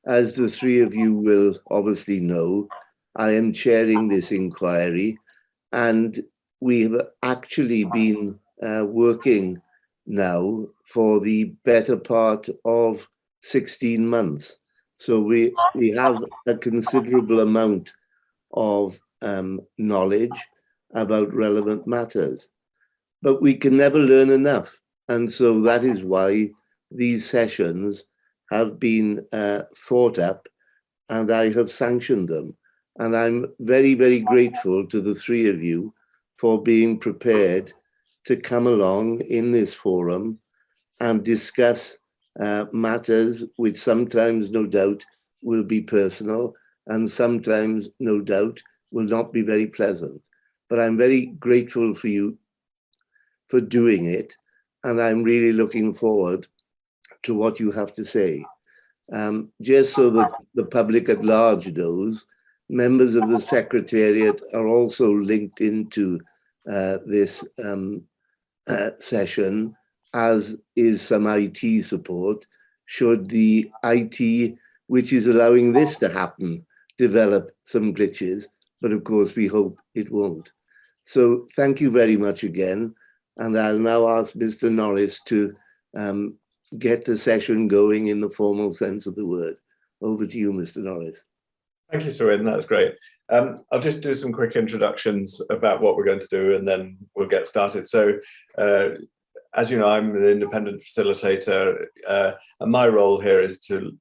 as the three of you will obviously know, I am chairing this inquiry, and we have actually been working now for the better part of 16 months. So we have a considerable amount of knowledge about relevant matters, but we can never learn enough. And so that is why these sessions have been thought up, and I have sanctioned them. And I'm very, very grateful to the three of you for being prepared to come along in this forum and discuss matters which sometimes, no doubt, will be personal and sometimes, no doubt, will not be very pleasant. But I'm very grateful for you for doing it, and I'm really looking forward to what you have to say. Just so that the public at large knows, members of the Secretariat are also linked into this session, as is some IT support, should the IT, which is allowing this to happen, develop some glitches, but of course we hope it won't. So thank you very much again, and I'll now ask Mr. Norris to get the session going in the formal sense of the word. Over to you, Mr. Norris. Thank you, Sir Ian, that's great. I'll just do some quick introductions about what we're going to do, and then we'll get started. So, as you know, I'm the independent facilitator, and my role here is to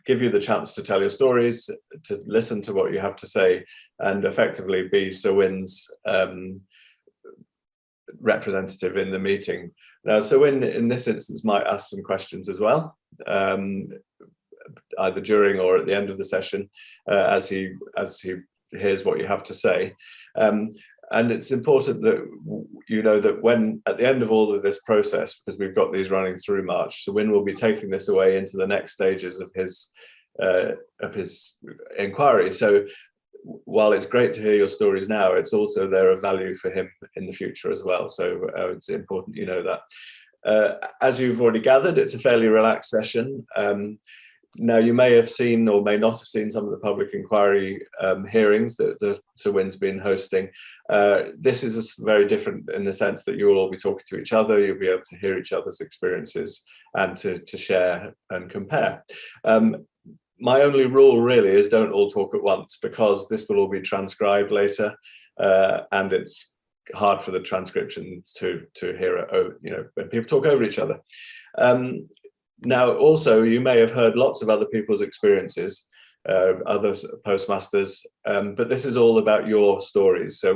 give you the chance to tell your stories, to listen to what you have to say, and effectively be Sir Win's representative in the meeting. Now, Sir Win, in this instance, might ask some questions as well, either during or at the end of the session, as he hears what you have to say. And it's important that you know that when, at the end of all of this process, because we've got these running through March, Sir Win will be taking this away into the next stages of his inquiry. So while it's great to hear your stories now, it's also there of value for him in the future as well. So it's important you know that. As you've already gathered, it's a fairly relaxed session. Now, you may have seen or may not have seen some of the public inquiry hearings that Sir Win's been hosting. This is very different in the sense that you will all be talking to each other. You'll be able to hear each other's experiences and to share and compare. My only rule really is don't all talk at once, because this will all be transcribed later, and it's hard for the transcription to hear it, when people talk over each other. Now, also, you may have heard lots of other people's experiences, other postmasters, but this is all about your stories. So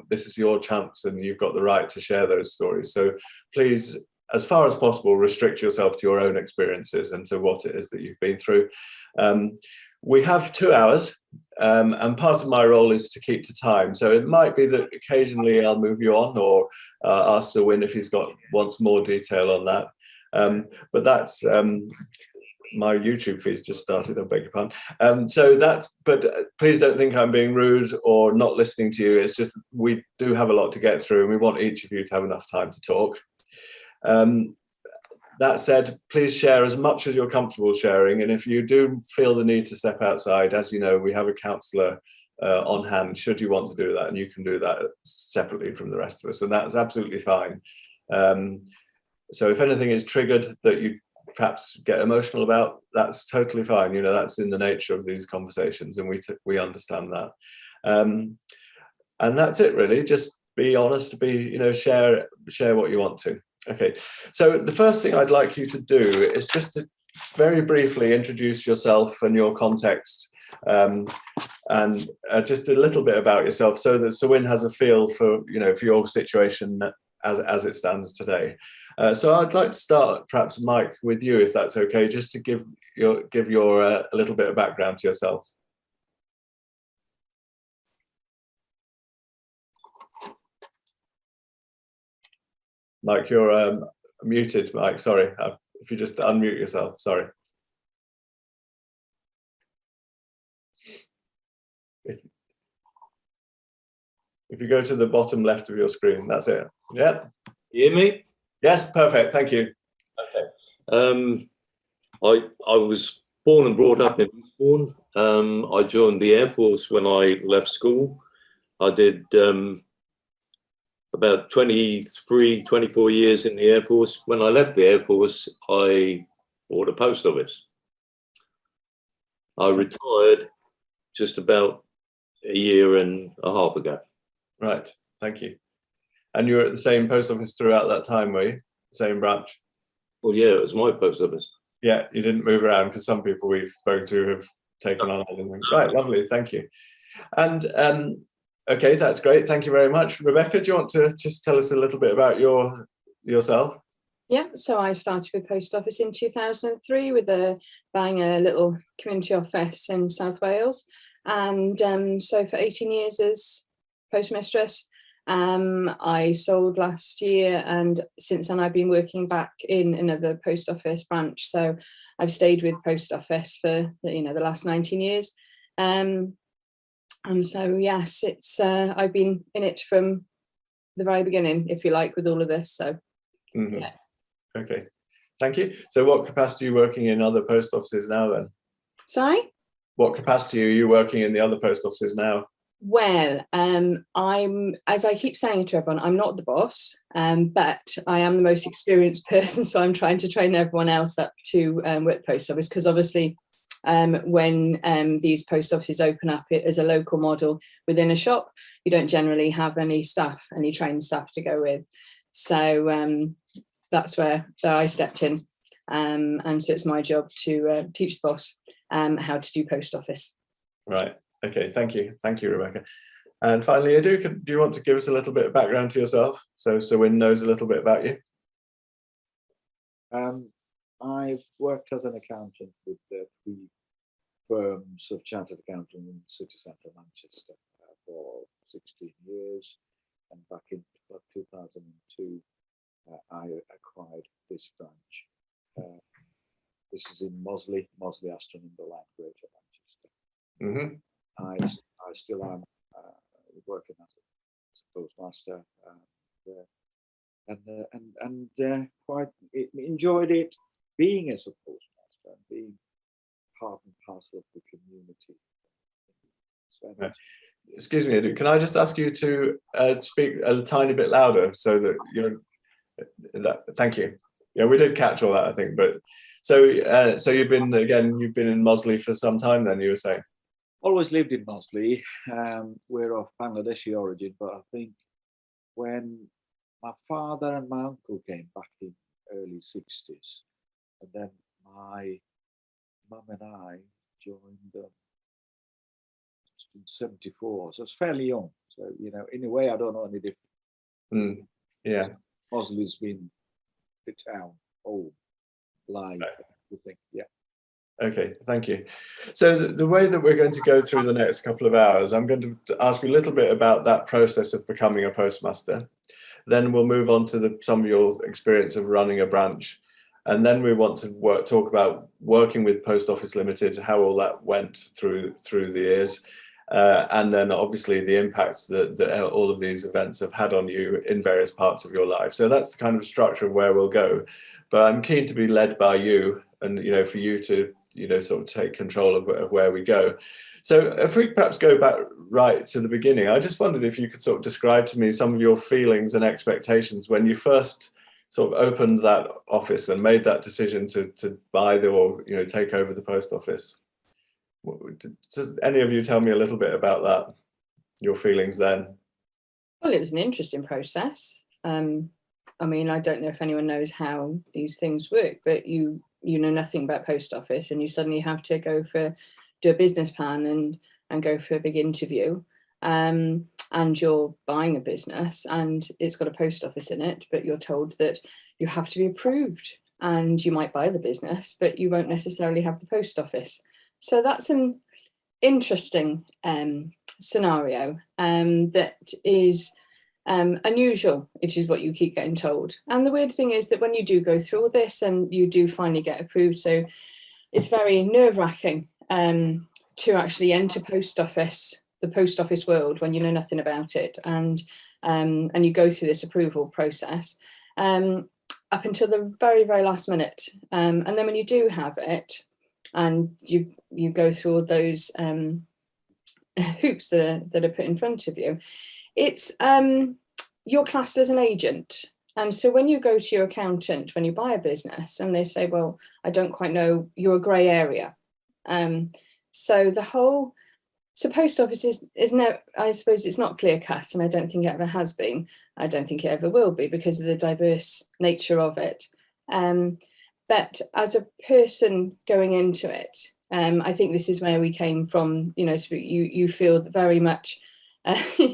this is your chance, and you've got the right to share those stories. So please, as far as possible, restrict yourself to your own experiences and to what it is that you've been through. We have 2 hours, and part of my role is to keep to time. So it might be that occasionally I'll move you on, or ask Sir Win if he's wants more detail on that. But that's my YouTube feed's just started, I beg your pardon. But please don't think I'm being rude or not listening to you. It's just we do have a lot to get through, and we want each of you to have enough time to talk. That said, please share as much as you're comfortable sharing, and if you do feel the need to step outside, as you know, we have a counsellor on hand should you want to do that, and you can do that separately from the rest of us, and that's absolutely fine. So if anything is triggered that you perhaps get emotional about, that's totally fine. That's in the nature of these conversations, and we understand that. And that's it, really. Just be honest, share what you want to. Okay, so the first thing I'd like you to do is just to very briefly introduce yourself and your context, and just a little bit about yourself, so that Sir Win has a feel for for your situation as it stands today. So I'd like to start, perhaps, Mike, with you, if that's okay, just to give your a little bit of background to yourself. Mike, you're muted, Mike. Sorry, if you just unmute yourself. Sorry. If you go to the bottom left of your screen, that's it. Yeah. You hear me? Yes, perfect. Thank you. Okay. I was born and brought up in Eastbourne. I joined the Air Force when I left school. I did about 23, 24 years in the Air Force. When I left the Air Force, I bought a post office. I retired just about a year and a half ago. Right, thank you. And you were at the same post office throughout that time, were you? Same branch? Well, yeah, it was my post office. Yeah, you didn't move around, because some people we've spoken to have taken on other things. Right, lovely, thank you. And okay, that's great. Thank you very much. Rebecca, do you want to just tell us a little bit about yourself? Yeah, so I started with post office in 2003 with buying a little community office in South Wales. And so for 18 years as postmistress, I sold last year, and since then I've been working back in another post office branch. So I've stayed with post office for the last 19 years. And so yes, it's I've been in it from the very beginning, if you like, with all of this. So yeah. Okay, thank you. So what capacity are you working in other post offices now then? Sorry? What capacity are you working in the other post offices now? Well, I'm, as I keep saying to everyone, I'm not the boss, but I am the most experienced person. So I'm trying to train everyone else up to work post office, because obviously when these post offices open up it as a local model within a shop, you don't generally have any trained staff to go with. So that's where I stepped in. And so it's my job to teach the boss how to do post office. Right. Okay. Thank you. Thank you, Rebecca. And finally, do you want to give us a little bit of background to yourself, so Wynne knows a little bit about you? I've worked as an accountant with 3 firms of chartered accountant in the city centre of Manchester for 16 years. And back in 2002, I acquired this branch. This is in Mosley, Aston in the line, Greater Manchester. I still am working as a postmaster, and quite enjoyed it being as a postmaster and being part and parcel of the community. So Excuse me, Edu, can I just ask you to speak a tiny bit louder so that you're. Thank you. Yeah, we did catch all that, I think. But so you've been in Mosley for some time then, you were saying? Always lived in Mosley. We're of Bangladeshi origin, but I think when my father and my uncle came back in early 60s, and then my mum and I joined in 74, so it's fairly young. So, in a way, I don't know any different. Yeah. Mosley's been the town, home, life, everything. Yeah. Okay, thank you. So the way that we're going to go through the next couple of hours, I'm going to ask you a little bit about that process of becoming a postmaster. Then we'll move on to some of your experience of running a branch. And then we want to talk about working with Post Office Limited, how all that went through the years. And then obviously the impacts that all of these events have had on you in various parts of your life. So that's the kind of structure of where we'll go. But I'm keen to be led by you, and for you to sort of take control of where we go. So if we perhaps go back right to the beginning, I just wondered if you could sort of describe to me some of your feelings and expectations when you first sort of opened that office and made that decision to buy or take over the post office. Does any of you tell me a little bit about that, your feelings then? Well, it was an interesting process. I mean, I don't know if anyone knows how these things work, but you know nothing about post office, and you suddenly have to do a business plan and go for a big interview. And you're buying a business and it's got a post office in it, but you're told that you have to be approved, and you might buy the business, but you won't necessarily have the post office. So that's an interesting scenario that is unusual, which is what you keep getting told. And the weird thing is that when you do go through all this and you do finally get approved, so it's very nerve-wracking to actually enter the post office world when you know nothing about it, and you go through this approval process up until the very, very last minute. And then when you do have it, and you go through all those hoops that are put in front of you. It's you're classed as an agent. And so when you go to your accountant, when you buy a business, and they say, well, I don't quite know, you're a grey area. So post office is no, I suppose it's not clear cut, and I don't think it ever has been. I don't think it ever will be, because of the diverse nature of it. But as a person going into it, I think this is where we came from, you feel very much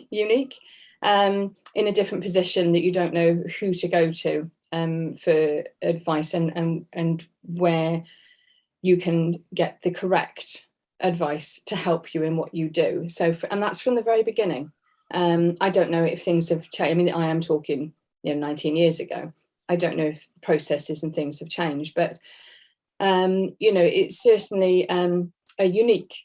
unique, in a different position, that you don't know who to go to for advice, and where you can get the correct advice to help you in what you do. So, and that's from the very beginning. I don't know if things have changed. I mean, I am talking, 19 years ago. I don't know if the processes and things have changed, but it's certainly a unique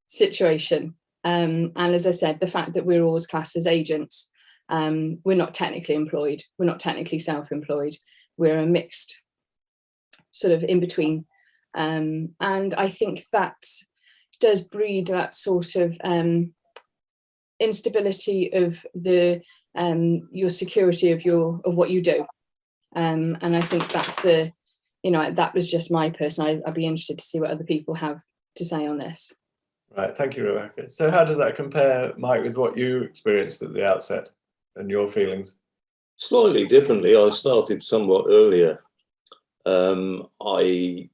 situation. And as I said, the fact that we're always classed as agents, we're not technically employed, we're not technically self-employed, we're a mixed sort of in between. And I think that does breed that sort of instability of the your security of what you do. And I think that's that was just my person. I'd be interested to see what other people have to say on this. Right, thank you, Rebecca. So how does that compare, Mike, with what you experienced at the outset and your feelings? Slightly differently. I started somewhat earlier. I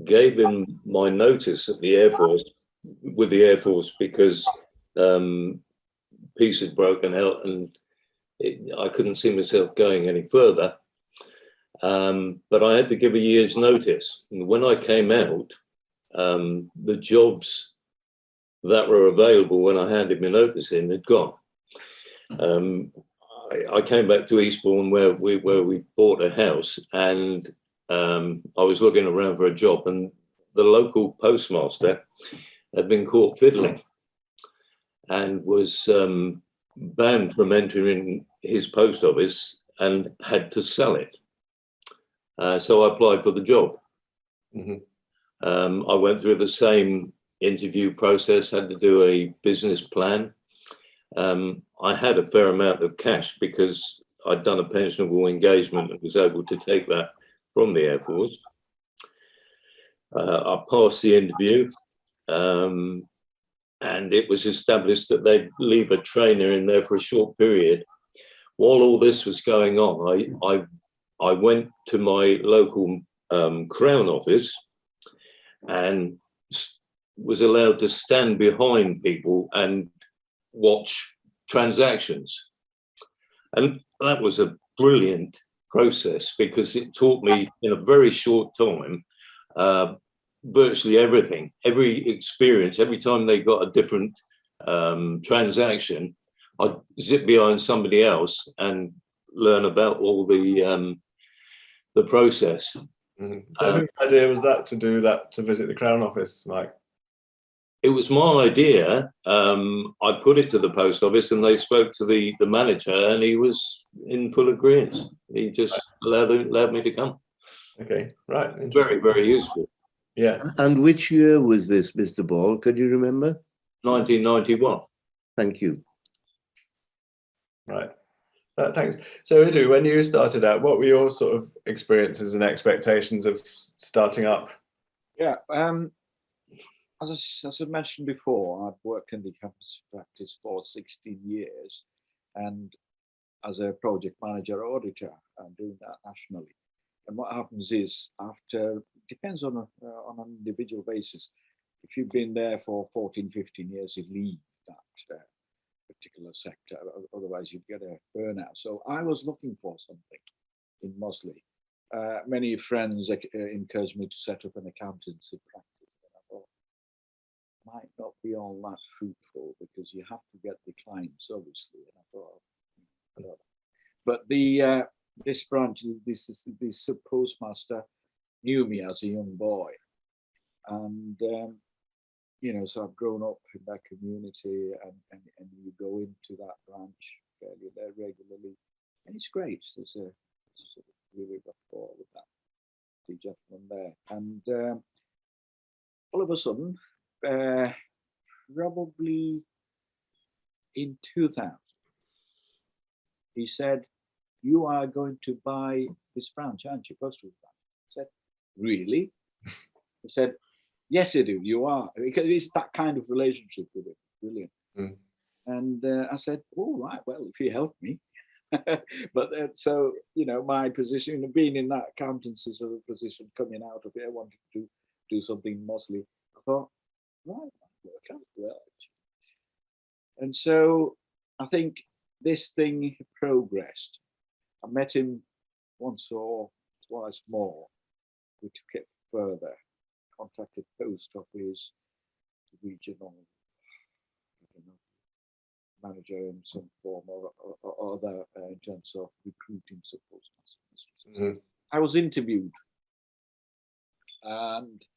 gave him my notice at the Air Force, with the Air Force, because peace had broken out, and I couldn't see myself going any further. But I had to give a year's notice. And when I came out, the jobs that were available when I handed my notice in had gone. I came back to Eastbourne, where we bought a house, and I was looking around for a job, and the local postmaster had been caught fiddling and was banned from entering his post office and had to sell it. So I applied for the job. Mm-hmm. I went through the same interview process, had to do a business plan. I had a fair amount of cash because I'd done a pensionable engagement and was able to take that from the Air Force. I passed the interview, and it was established that they'd leave a trainer in there for a short period. While all this was going on, I went to my local Crown office and was allowed to stand behind people and watch transactions. And that was a brilliant process, because it taught me in a very short time virtually everything, every experience. Every time they got a different transaction, I'd zip behind somebody else and learn about all the process. Mm-hmm. So whose idea was that, to do that, to visit the Crown office, Mike? It was my idea. I put it to the post office, and they spoke to the manager, and he was in full agreement. He just allowed me to come. Okay, right. Very, very useful. Yeah. And which year was this, Mr. Ball? Can you remember? 1991. Thank you. Right. Thanks. So, Idu, when you started out, what were your sort of experiences and expectations of starting up? Yeah, as I mentioned before, I've worked in the accountancy practice for 16 years, and as a project manager auditor, I'm doing that nationally. And what happens is, after, depends on an individual basis. If you've been there for 14, 15 years, you leave that particular sector, otherwise you'd get a burnout. So I was looking for something in Mosley. Many friends encouraged me to set up an accountancy practice, and I thought, might not be all that fruitful, because you have to get the clients, obviously. And I thought, whatever. But this branch, this postmaster knew me as a young boy, and so I've grown up in that community, and you go into that branch fairly there regularly, and it's great. There's a sort of really rapport with that, the gentleman there, and all of a sudden, probably in 2000, he said, "You are going to buy this branch, aren't you? Post Office branch." I said, "Really?" He said, "Yes, I do. You are." Because it's that kind of relationship with him. Brilliant. Mm. And I said, "All right, well, if you help me." But so, my position, being in that accountancy sort of position, coming out of it, I wanted to do something mostly. I thought, right, that work out well. And so I think this thing progressed. I met him once or twice more. We took it further, contacted post office, regional, manager in some form or other in terms of recruiting support. Mm-hmm. I was interviewed, and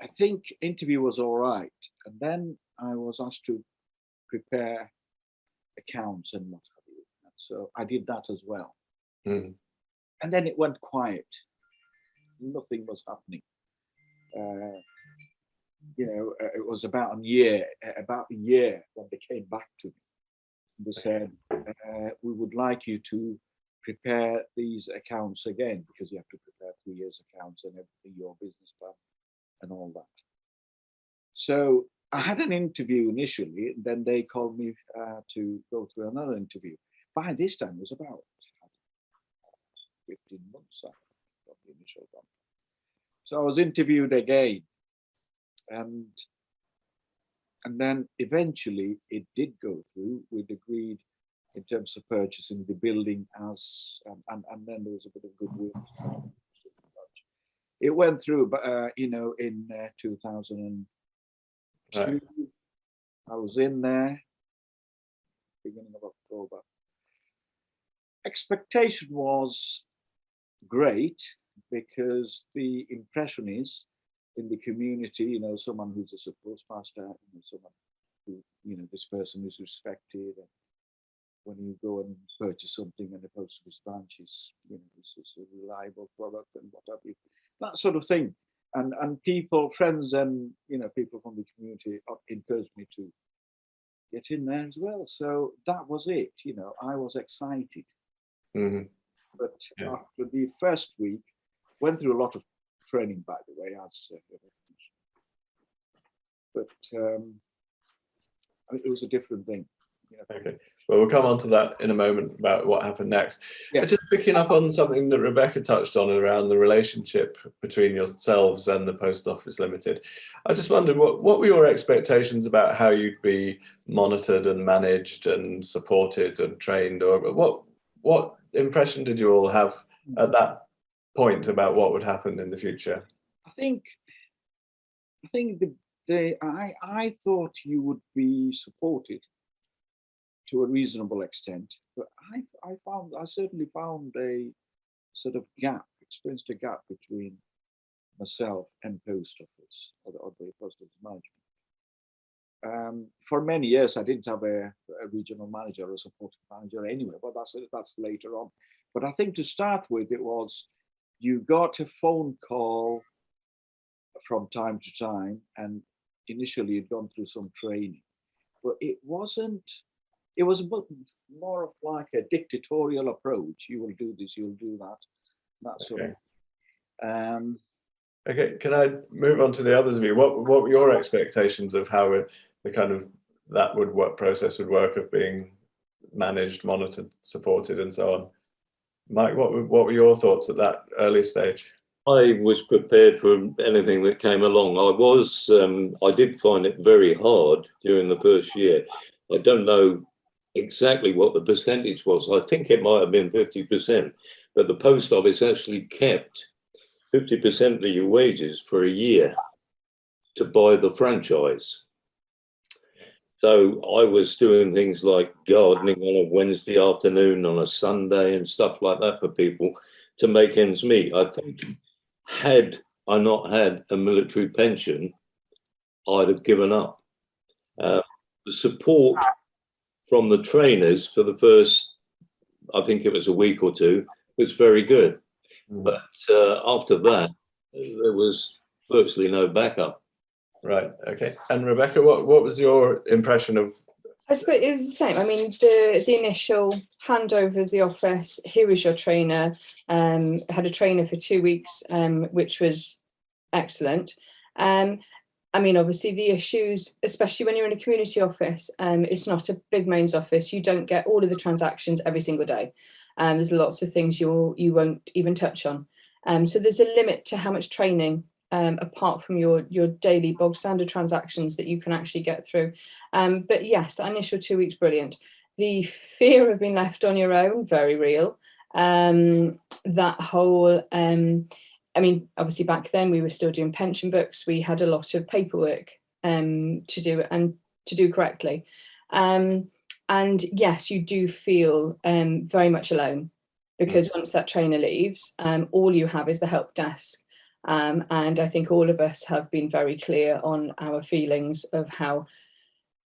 I think interview was all right. And then I was asked to prepare accounts and what have you. And so I did that as well. Mm-hmm. And then it went quiet. Nothing was happening. It was about a year when they came back to me. They said, "We would like you to prepare these accounts again, because you have to prepare 3 years accounts and everything, your business plan and all that." So I had an interview initially, and then they called me to go through another interview. By this time, it was about 15 months after the initial one. So I was interviewed again. And then eventually it did go through. We'd agreed in terms of purchasing the building and then there was a bit of goodwill. It went through, but in 2002, Right. I was in there, beginning of October. Expectation was great, because the impression is in the community, someone who's a postmaster, someone who, this person is respected. And when you go and purchase something in a post office branch, this is a reliable product and what have you, that sort of thing. And people, friends, and people from the community encouraged me to get in there as well. So that was it. I was excited. Mm-hmm. But after the first week, went through a lot of training, by the way, as but it was a different thing. Okay. Well, we'll come on to that in a moment about what happened next. Yeah. But just picking up on something that Rebecca touched on around the relationship between yourselves and the Post Office Limited. I just wondered, what were your expectations about how you'd be monitored and managed and supported and trained, or what impression did you all have at that point about what would happen in the future? I think I thought you would be supported to a reasonable extent, but I certainly found a sort of experienced a gap between myself and Post Office or the Post Office management. For many years, I didn't have a regional manager or a supporting manager anyway, but that's later on. But I think to start with, it was you got a phone call from time to time, and initially you'd gone through some training, but it was more of like a dictatorial approach. You will do this, you'll do that sort of. Okay, can I move on to the others of you? What were your expectations of how the kind of that process would work, of being managed, monitored, supported, and so on? Mike, what were your thoughts at that early stage? I was prepared for anything that came along. I did find it very hard during the first year. I don't know exactly what the percentage was. I think it might have been 50%, but the Post Office actually kept 50% of your wages for a year to buy the franchise. So I was doing things like gardening on a Wednesday afternoon, on a Sunday, and stuff like that for people to make ends meet. I think had I not had a military pension, I'd have given up. The support from the trainers for the first, I think it was a week or two, was very good. But after that, there was virtually no backup. Right. Okay. And Rebecca, what was your impression of? I suppose it was the same. I mean, the initial handover of the office, here is your trainer. Had a trainer for 2 weeks, which was excellent. I mean, obviously the issues, especially when you're in a community office, it's not a big mains office. You don't get all of the transactions every single day. There's lots of things you won't even touch on. So there's a limit to how much training, apart from your daily bog standard transactions, that you can actually get through. But yes, that initial 2 weeks, brilliant. The fear of being left on your own, very real. That whole, I mean, obviously back then we were still doing pension books. We had a lot of paperwork to do and to do correctly. And yes, you do feel very much alone, because once that trainer leaves, all you have is the help desk. And I think all of us have been very clear on our feelings of how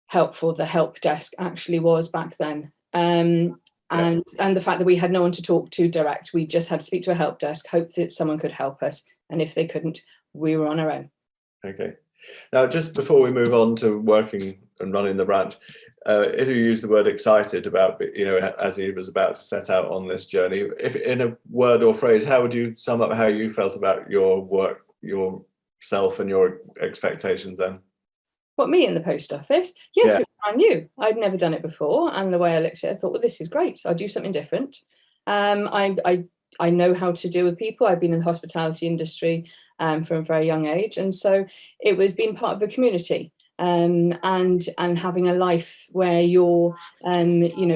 helpful the help desk actually was back then. And the fact that we had no one to talk to direct, we just had to speak to a help desk, hope that someone could help us, and if they couldn't, we were on our own. Okay. Now, just before we move on to working and running the branch, if you use the word excited about, as he was about to set out on this journey, if in a word or phrase, how would you sum up how you felt about your work, yourself and your expectations then? What, me in the post office? Yes, Yeah. it was brand new. I'd never done it before, and the way I looked at it, I thought, well, this is great. I'll do something different. I know how to deal with people. I've been in the hospitality industry from a very young age, and so it was being part of a community and having a life where you're,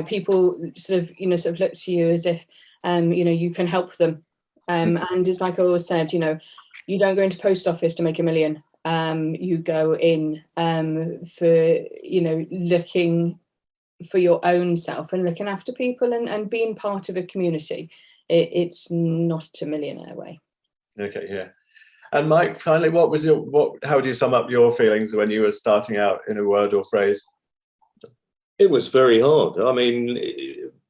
people sort of look to you as if you can help them. And it's like I always said, you don't go into post office to make a million. You go in for looking for your own self and looking after people and being part of a community. It's not a millionaire way. Okay, yeah. And Mike, finally, how would you sum up your feelings when you were starting out in a word or phrase? It was very hard. I mean,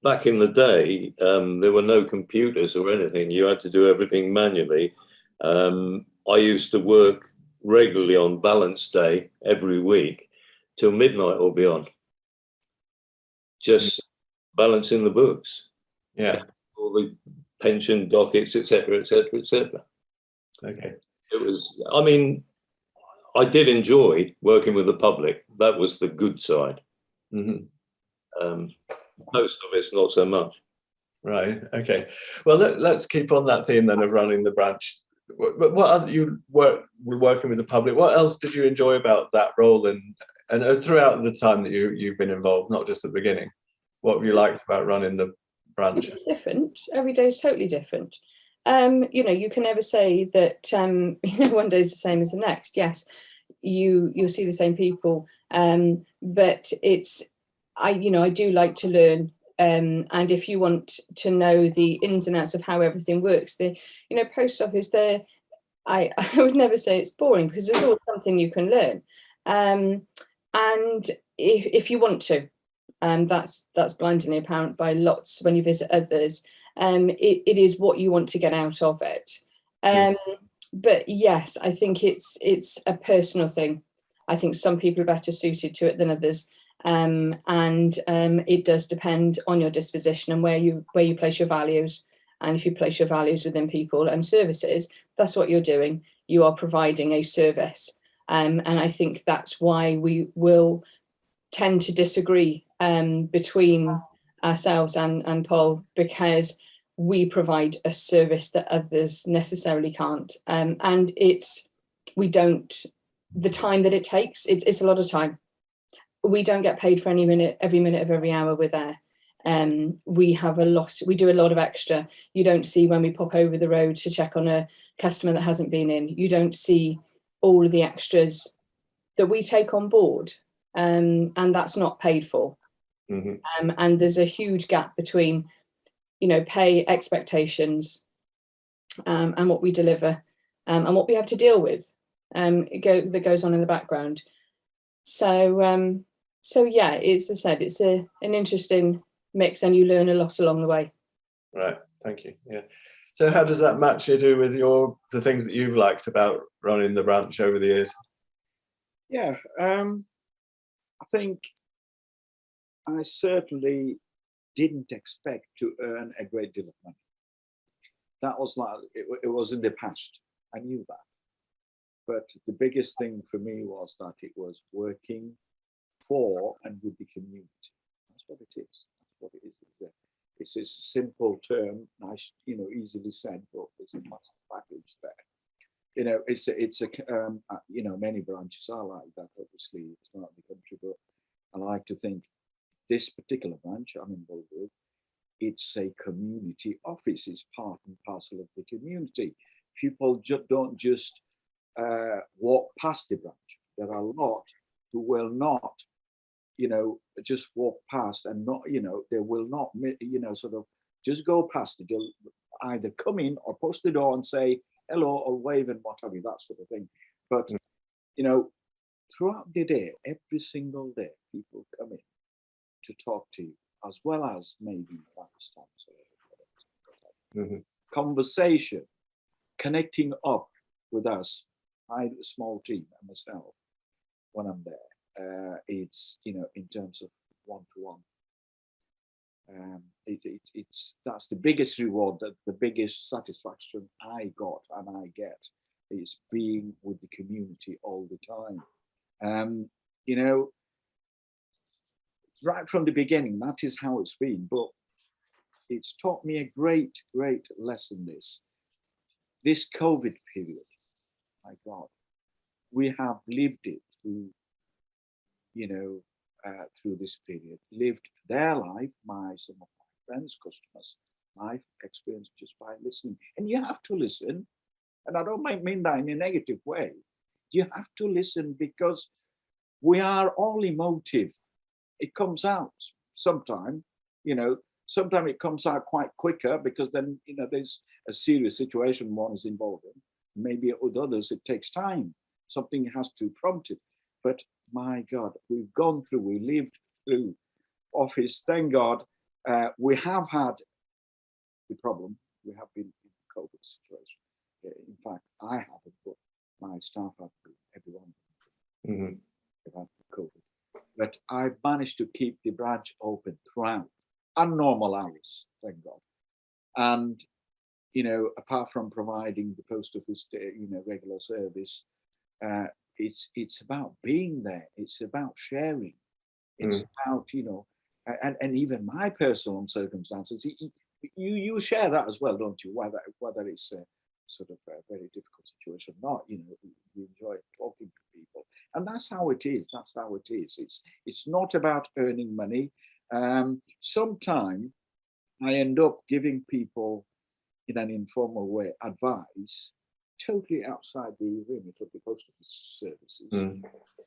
back in the day, there were no computers or anything. You had to do everything manually. I used to work regularly on balance day every week till midnight or beyond, just balancing the books, all the pension dockets, etc., etc., etc. Okay. It was, I mean, I did enjoy working with the public. That was the good side. Post office, not so much. Right. Okay. Well, let's keep on that theme then of running the branch. What other you working with the public? What else did you enjoy about that role and throughout the time that you've been involved, not just at the beginning? What have you liked about running the branch? It's different. Every day is totally different. You can never say that one day is the same as the next. Yes, you'll see the same people, but I do like to learn. And if you want to know the ins and outs of how everything works, the post office there, I would never say it's boring, because there's always something you can learn. And if you want to, that's blindingly apparent by lots when you visit others. It is what you want to get out of it. But yes, I think it's a personal thing. I think some people are better suited to it than others. And it does depend on your disposition and where you place your values. And if you place your values within people and services, that's what you're doing. You are providing a service. And I think that's why we will tend to disagree between ourselves and Paul, because we provide a service that others necessarily can't. And the time that it takes, it's a lot of time. We don't get paid for every minute of every hour we're there. We do a lot of extra. You don't see when we pop over the road to check on a customer that hasn't been in. You don't see all of the extras that we take on board, and that's not paid for. And there's a huge gap between pay expectations and what we deliver and what we have to deal with that goes on in the background. So yeah, as I said, it's an interesting mix, and you learn a lot along the way. Right. Thank you. Yeah. So how does that match you do with the things that you've liked about running the branch over the years? Yeah, I think I certainly didn't expect to earn a great deal of money. That was like, it was in the past. I knew that. But the biggest thing for me was that it was working for and with the community. That's what it is. That's what it is. It's a simple term, nice, easily said, but there's a massive package there. It's a many branches are like that. Obviously, it's not the country, but I like to think this particular branch I'm involved with, it's a community office. It's part and parcel of the community. People don't just walk past the branch. There are a lot who will not, just walk past and not, they will not, sort of just go past it. They'll either come in or post the door and say hello or wave and what have you, that sort of thing. But, throughout the day, every single day, people come in to talk to you, as well as maybe conversation, connecting up with us. I have a small team and myself when I'm there. It's in terms of one-to-one. That's the biggest reward, that the biggest satisfaction I got and I get is being with the community all the time. Right from the beginning, that is how it's been. But it's taught me a great, great lesson. This COVID period, my God, we have lived it through, through this period, lived their life, some of my friends, customers, life experience just by listening. And you have to listen. And I don't mean that in a negative way. You have to listen because we are all emotive. It comes out sometime, sometimes it comes out quite quicker because then, there's a serious situation one is involved in. Maybe with others, it takes time. Something has to prompt it. But my God, we lived through office. Thank God, we have had the problem. We have been in a COVID situation. In fact, I haven't, but my staff have been, everyone. They've had COVID. But I've managed to keep the branch open throughout, and normal hours, thank God. And, apart from providing the post office, regular service, it's about being there. It's about sharing. It's about, and even my personal circumstances. You share that as well, don't you? Whether it's sort of a very difficult situation or not, you enjoy talking to people. And that's how it is. That's how it is. It's not about earning money. Sometimes I end up giving people, in an informal way, advice totally outside the remit of the post office services.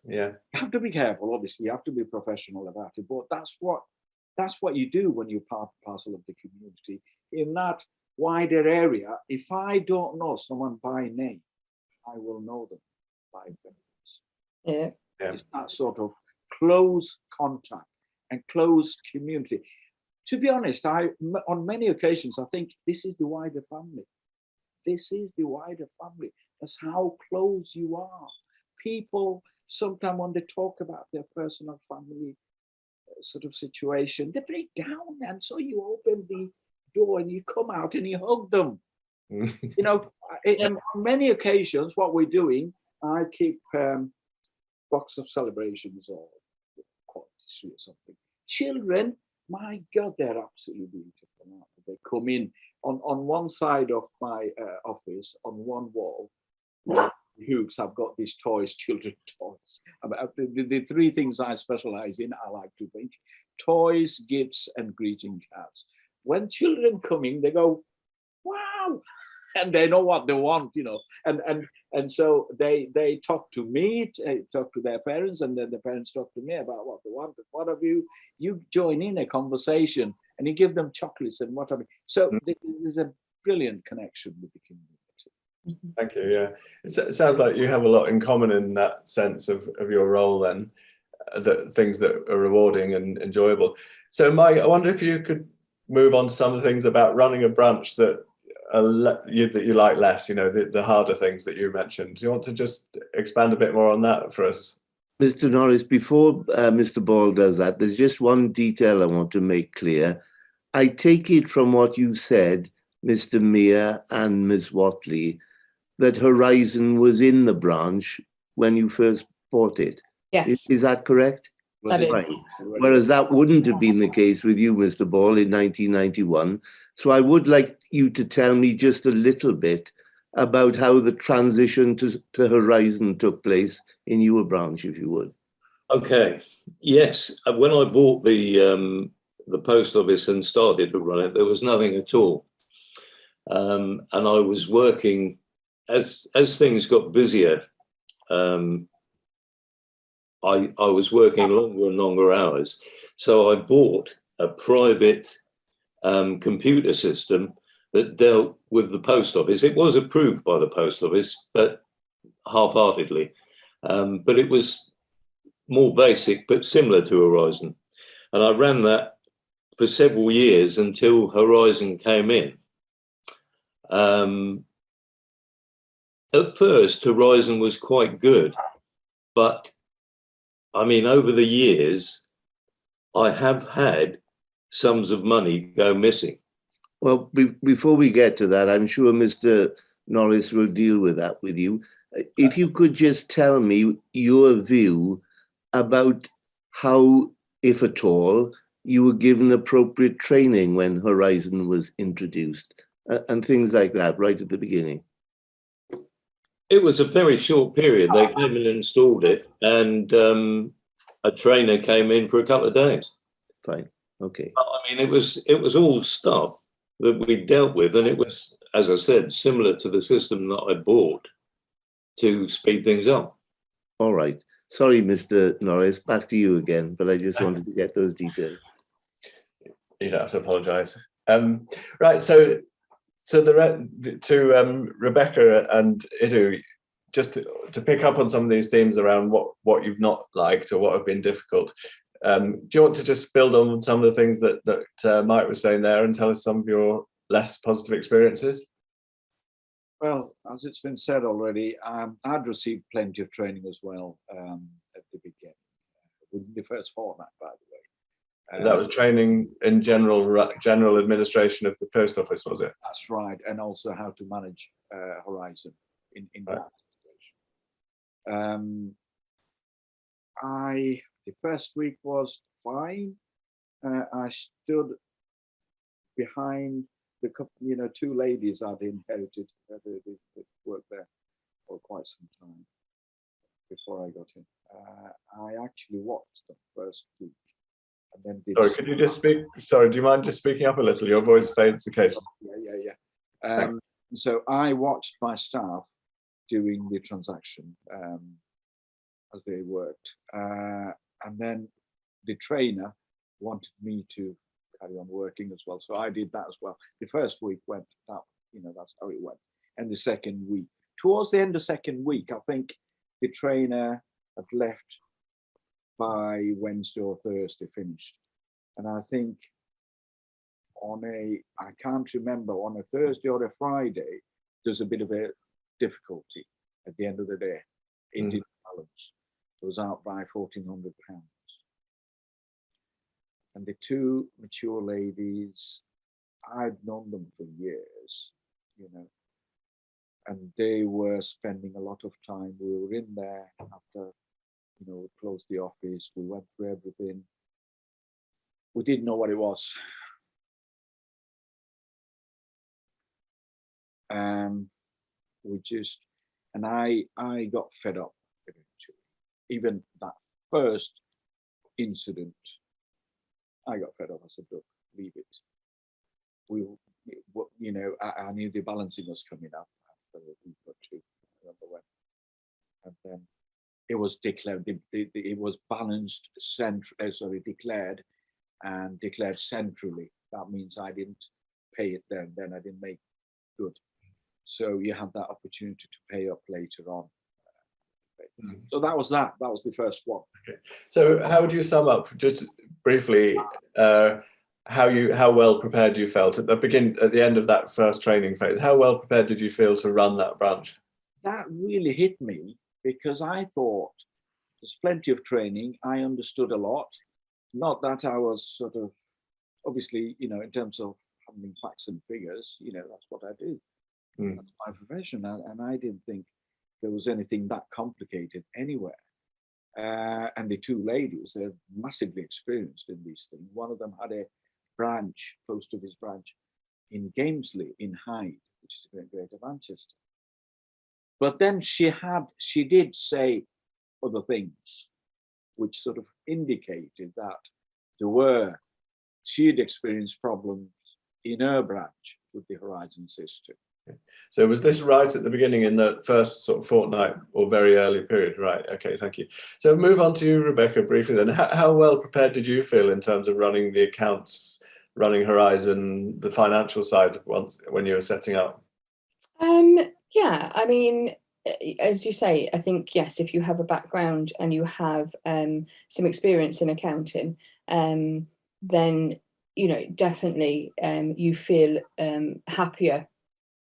Yeah, you have to be careful. Obviously, you have to be professional about it. But that's what you do when you're part and parcel of the community. In that wider area, if I don't know someone by name, I will know them by names. Yeah. It's that sort of close contact and close community. To be honest, on many occasions, I think this is the wider family. This is the wider family. That's how close you are. People, sometimes when they talk about their personal family sort of situation, they break down. And so you open the door and you come out and you hug them. On many occasions, what we're doing, I keep box of celebrations or quantity or something. Children, my God, they're absolutely beautiful. They come in on one side of my office, on one wall, hoops, I've got these toys, children toys. The three things I specialize in, I like to think: toys, gifts, and greeting cards. When children come in, they go, wow, and they know what they want, and so they talk to me, talk to their parents, and then the parents talk to me about what they want. What have you join in a conversation and you give them chocolates and what have you. So there's a brilliant connection with the community. Thank you. Yeah, it sounds like you have a lot in common in that sense of your role then, that things that are rewarding and enjoyable. So Mike, I wonder if you could move on to some of the things about running a branch that that you like less, you know, the harder things that you mentioned. Do you want to just expand a bit more on that for us? Mr. Norris, before Mr. Ball does that, there's just one detail I want to make clear. I take it from what you said, Mr. Meir and Ms. Watley, that Horizon was in the branch when you first bought it. Yes, Is that correct? Was that it is. Right. Whereas that wouldn't have been the case with you, Mr. Ball, in 1991. So I would like you to tell me just a little bit about how the transition to Horizon took place in your branch, if you would. Okay. Yes. When I bought the post office and started to run it, there was nothing at all. And I was working as things got busier. I was working longer and longer hours. So I bought a private computer system that dealt with the post office. It was approved by the post office, but half-heartedly. But it was more basic, but similar to Horizon. And I ran that for several years until Horizon came in. At first, Horizon was quite good, but I mean, over the years, I have had sums of money go missing. Well, before we get to that, I'm sure Mr. Norris will deal with that with you. If you could just tell me your view about how, if at all, you were given appropriate training when Horizon was introduced and things like that right at the beginning. It was a very short period. They came and installed it, and a trainer came in for a couple of days. Fine. Okay. I mean, it was all stuff that we dealt with, and it was, as I said, similar to the system that I bought to speed things up. All right. Sorry, Mr. Norris, back to you again, but I just wanted to get those details. You don't have to apologise. Right, so to Rebecca and Idu, just to pick up on some of these themes around what you've not liked or what have been difficult. Do you want to just build on some of the things that Mike was saying there and tell us some of your less positive experiences? Well, as it's been said already, I'd received plenty of training as well at the beginning, within the first fortnight, by the way. That was training in general administration of the post office, was it? That's right, and also how to manage Horizon in Right. that situation. The first week was fine. I stood behind the two ladies I'd inherited that worked there for quite some time before I got in. I actually watched the first week and then did. Sorry, could you just speak? Sorry, do you mind just speaking up a little? Your voice fades occasionally. Yeah. So I watched my staff doing the transaction as they worked, and then the trainer wanted me to carry on working as well, so I did that as well. The first week went that, that's how it went, and the second week, towards the end of second week, I think the trainer had left by Wednesday or Thursday, finished, and I think I can't remember, on a Thursday or a Friday, there's a bit of a difficulty at the end of the day. It didn't balance. It was out by £1,400. And the two mature ladies, I'd known them for years, and they were spending a lot of time. We were in there after, we closed the office, we went through everything. We didn't know what it was. I got fed up eventually. Even that first incident, I got fed up. I said, look, leave it. I knew the balancing was coming up after a week or two. I remember when. And then it was declared, it was balanced, declared and declared centrally. That means I didn't pay it then I didn't make good. So you have that opportunity to pay up later on. So that was the first one. Okay. So how would you sum up, just briefly, how well prepared you felt at the end of that first training phase. How well prepared did you feel to run that branch? That really hit me, because I thought there's plenty of training. I understood a lot. Not that I was sort of, obviously, in terms of having facts and figures, that's what I do. That's my profession. And I didn't think there was anything that complicated anywhere. And the two ladies, they're massively experienced in these things. One of them had a branch, post office branch, in Gamesley, in Hyde, which is a Greater Manchester. But then she did say other things, which sort of indicated that she'd experienced problems in her branch with the Horizon system. So was this right at the beginning, in the first sort of fortnight or very early period? Right. Okay. Thank you. So move on to you, Rebecca, briefly then. How well prepared did you feel in terms of running the accounts, running Horizon, the financial side when you were setting up? Yeah, I mean, as you say, I think, yes, if you have a background and you have some experience in accounting, then, definitely you feel happier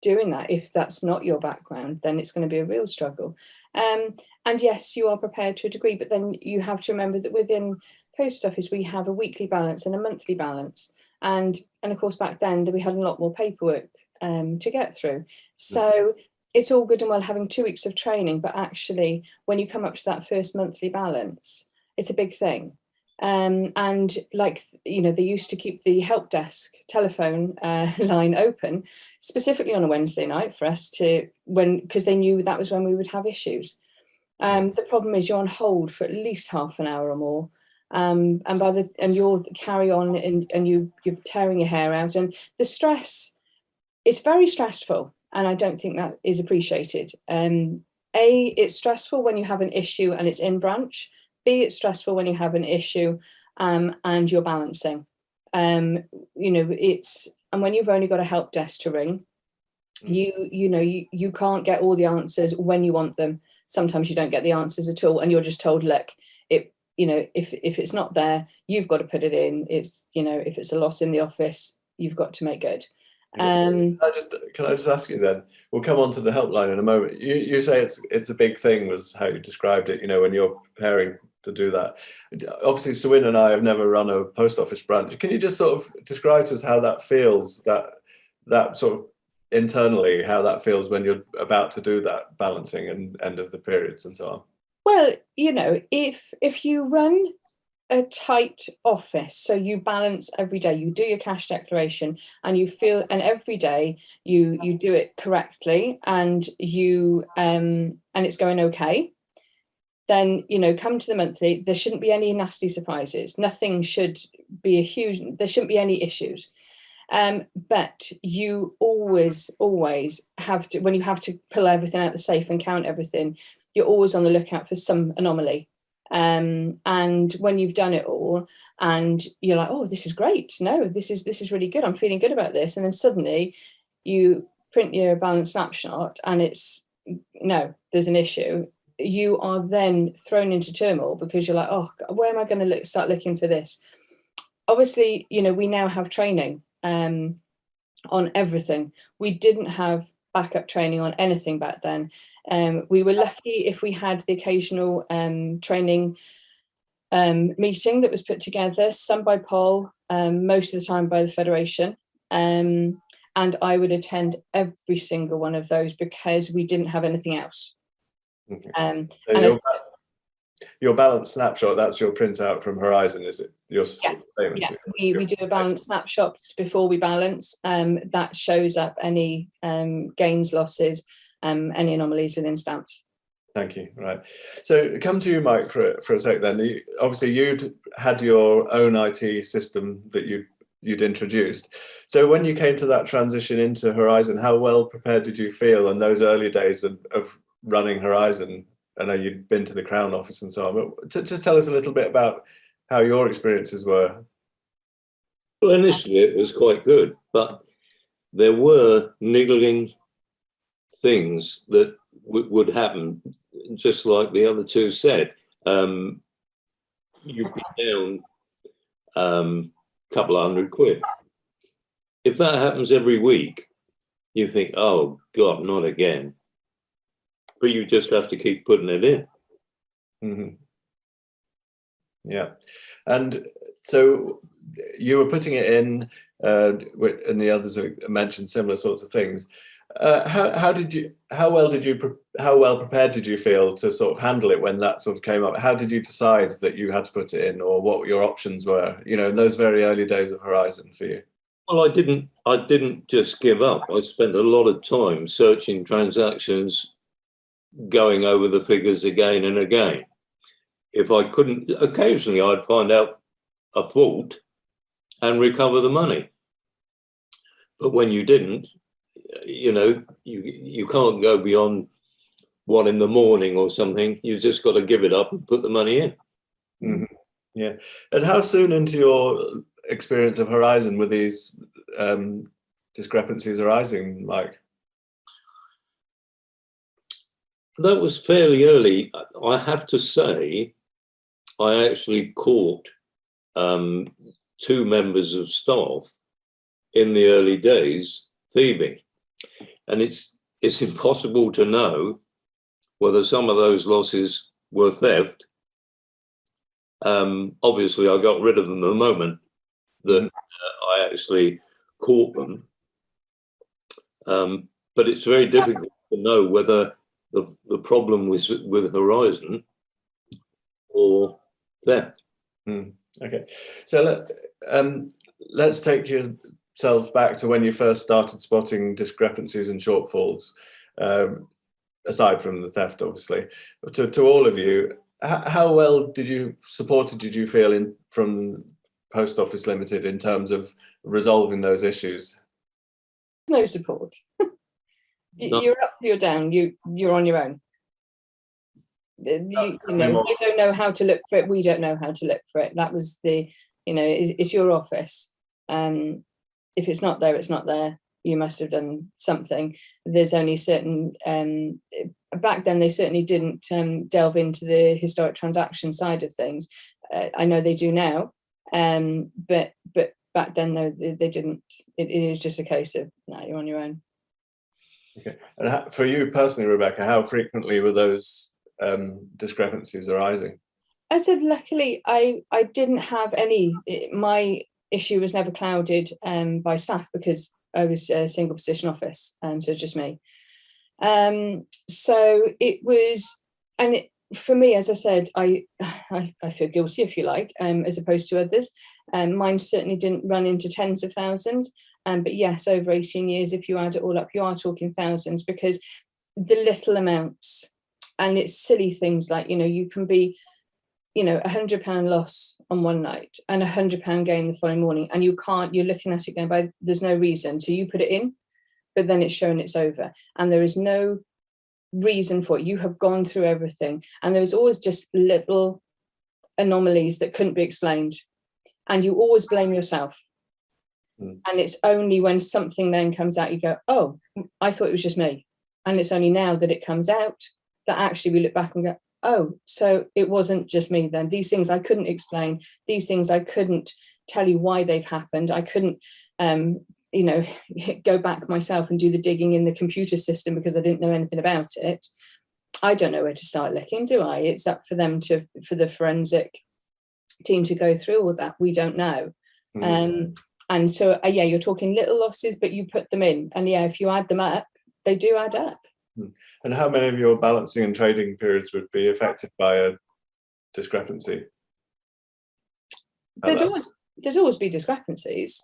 doing that. If that's not your background, then it's going to be a real struggle. And yes, you are prepared to a degree, but then you have to remember that within post office, we have a weekly balance and a monthly balance. And of course, back then we had a lot more paperwork to get through. So it's all good and well having 2 weeks of training, but actually when you come up to that first monthly balance, it's a big thing. And like, they used to keep the help desk telephone line open specifically on a Wednesday night for us because they knew that was when we would have issues. The problem is you're on hold for at least half an hour or more. And you'll carry on and you're tearing your hair out, and the stress is very stressful. And I don't think that is appreciated. It's stressful when you have an issue and it's in branch. B, it's stressful when you have an issue and you're balancing. And when you've only got a help desk to ring, you can't get all the answers when you want them. Sometimes you don't get the answers at all, and you're just told, look, if it's not there, you've got to put it in. It's, if it's a loss in the office, you've got to make good. Can I just ask you then? We'll come on to the helpline in a moment. You say it's a big thing, was how you described it. When you're preparing to do that. Obviously, Sewin and I have never run a post office branch. Can you just sort of describe to us how that feels? That sort of internally, how that feels when you're about to do that balancing and end of the periods and so on. Well, if you run a tight office, so you balance every day, you do your cash declaration, and every day you do it correctly, and and it's going okay, then come to the monthly, there shouldn't be any nasty surprises. Nothing should be there shouldn't be any issues. But you always have to, when you have to pull everything out the safe and count everything, you're always on the lookout for some anomaly. And when you've done it all and you're like, oh, this is great. No, this is really good. I'm feeling good about this. And then suddenly you print your balance snapshot and there's an issue. You are then thrown into turmoil because you're like, oh, where am I going to start looking for this? Obviously, we now have training on everything. We didn't have backup training on anything back then. We were lucky if we had the occasional training meeting that was put together, some by Paul, most of the time by the Federation. And I would attend every single one of those because we didn't have anything else. Okay. Your balance snapshot, that's your printout from Horizon, is it? Your statement? Yeah, we do a balance snapshot before we balance. That shows up any gains, losses, any anomalies within stamps. Thank you. Right. So come to you, Mike, for a sec then. Obviously, you'd had your own IT system that you'd introduced. So when you came to that transition into Horizon, how well prepared did you feel in those early days of running Horizon? I know you'd been to the Crown Office and so on, but just tell us a little bit about how your experiences were. Well, initially it was quite good, but there were niggling things that would happen, just like the other two said. You'd be down couple of £100. If that happens every week, you think, oh God, not again. But you just have to keep putting it in. Mm-hmm. Yeah. And so you were putting it in, and the others have mentioned similar sorts of things. How well prepared did you feel to sort of handle it when that sort of came up? How did you decide that you had to put it in, or what your options were, you know, in those very early days of Horizon for you? Well, I didn't just give up. I spent a lot of time searching transactions, going over the figures again and again. If I couldn't, occasionally I'd find out a fault and recover the money. But when you didn't, you know, you can't go beyond 1 a.m. or something. You just got to give it up and put the money in. Mm-hmm. Yeah. And how soon into your experience of Horizon were these discrepancies arising, Mike? That was fairly early. I have to say, I actually caught 2 members of staff in the early days thieving. And it's impossible to know whether some of those losses were theft. Obviously, I got rid of them the moment that I actually caught them. But it's very difficult to know whether the problem was with Horizon or theft. Okay, so let's take yourselves back to when you first started spotting discrepancies and shortfalls, aside from the theft, obviously. To all of you, how well supported did you feel from Post Office Limited in terms of resolving those issues? No support. You're up, you're down, you're on your own. You don't know how to look for it. We don't know how to look for it. That was it's your office. If it's not there, it's not there. You must have done something. There's only certain, back then they certainly didn't delve into the historic transaction side of things. I know they do now, but back then, no, they didn't. It is just a case of, no, you're on your own. Okay. And for you personally, Rebecca, how frequently were those discrepancies arising? I said, luckily, I didn't have any. My issue was never clouded by staff because I was a single position office, so just me. So it was, and for me, as I said, I feel guilty, if you like, as opposed to others. Mine certainly didn't run into tens of thousands. But yes, over 18 years, if you add it all up, you are talking thousands, because the little amounts, and it's silly things like, you can be, £100 loss on one night and £100 gain the following morning, and you're looking at it going, by there's no reason. So you put it in, but then it's shown it's over, and there is no reason for it. You have gone through everything, and there was always just little anomalies that couldn't be explained, and you always blame yourself. And it's only when something then comes out, you go, oh, I thought it was just me. And it's only now that it comes out that actually we look back and go, oh, so it wasn't just me then. These things I couldn't explain. These things I couldn't tell you why they've happened. I couldn't, go back myself and do the digging in the computer system because I didn't know anything about it. I don't know where to start looking, do I? It's up for them for the forensic team to go through all that. We don't know. And so, you're talking little losses, but you put them in. And if you add them up, they do add up. And how many of your balancing and trading periods would be affected by a discrepancy? There'd always be discrepancies.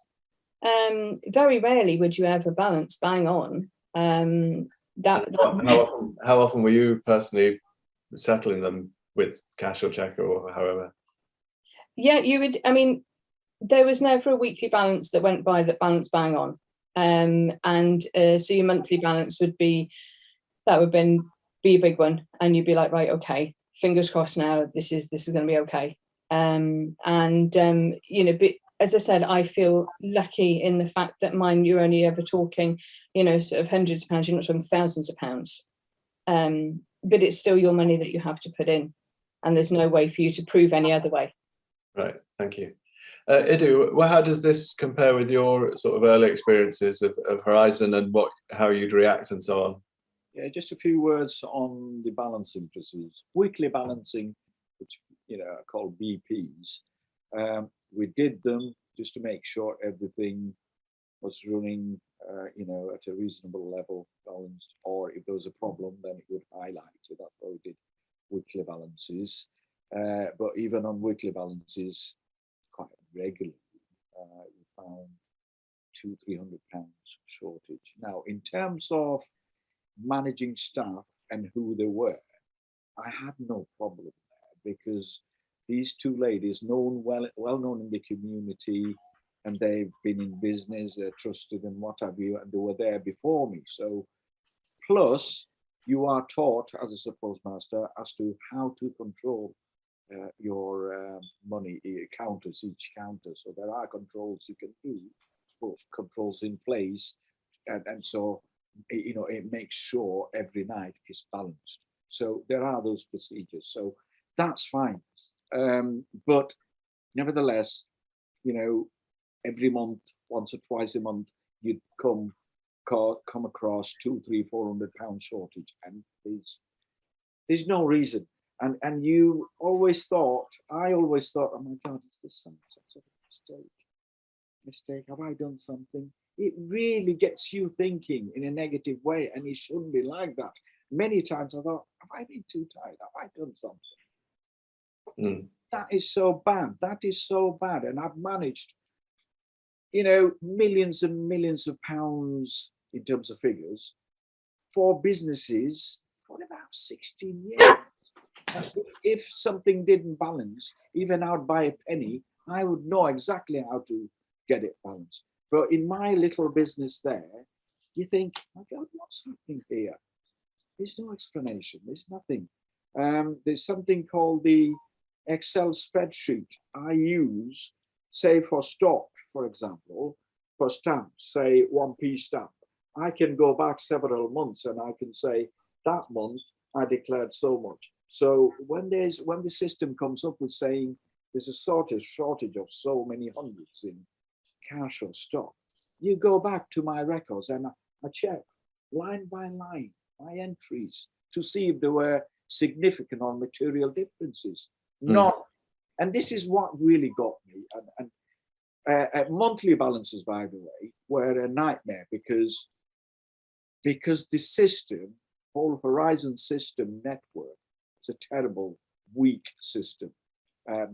Very rarely would you have a balance bang on. How often were you personally settling them with cash or check or however? Yeah, you would. I mean, there was never a weekly balance that went by that balance bang on. So your monthly balance would be a big one, and you'd be like, right, okay, fingers crossed now, this is going to be okay. But as I said, I feel lucky in the fact that mine, you're only ever talking, sort of hundreds of pounds, you're not talking thousands of pounds. But it's still your money that you have to put in, and there's no way for you to prove any other way. Right, thank you. Idu, well, how does this compare with your sort of early experiences of Horizon and how you'd react and so on? Yeah, just a few words on the balancing procedures. Weekly balancing, which are called BPs. We did them just to make sure everything was running, at a reasonable level, balanced. Or if there was a problem, then it would highlight it. That's why we did weekly balances. But even on weekly balances, quite regularly, we found £200-300 shortage. Now, in terms of managing staff and who they were, I had no problem there, because these two ladies, well known in the community, and they've been in business, they're trusted and what have you, and they were there before me. So, plus you are taught as a suppose master as to how to control your money counters, each counter. So there are controls you can do, put controls in place, and so it makes sure every night is balanced. So there are those procedures. So that's fine. But nevertheless, every month, once or twice a month, you'd come across £200-400 shortage, and there's no reason. And you always thought, I always thought, oh my God, is this some sort of mistake? Have I done something? It really gets you thinking in a negative way, and it shouldn't be like that. Many times I thought, have I been too tired? Have I done something? That is so bad. That is so bad. And I've managed, millions and millions of pounds in terms of figures for businesses for about 16 years. If something didn't balance, even out by a penny, I would know exactly how to get it balanced. But in my little business there, you think, my God, what's happening here? There's no explanation. There's nothing. There's something called the Excel spreadsheet I use, say for stock, for example, for stamps, say 1p stamp. I can go back several months and I can say that month I declared so much. So when the system comes up with saying there's a shortage of so many hundreds in cash or stock, you go back to my records and I check line by line my entries to see if there were significant or material differences. None. And this is what really got me. And monthly balances, by the way, were a nightmare because the system, whole Horizon system network, it's a terrible, weak system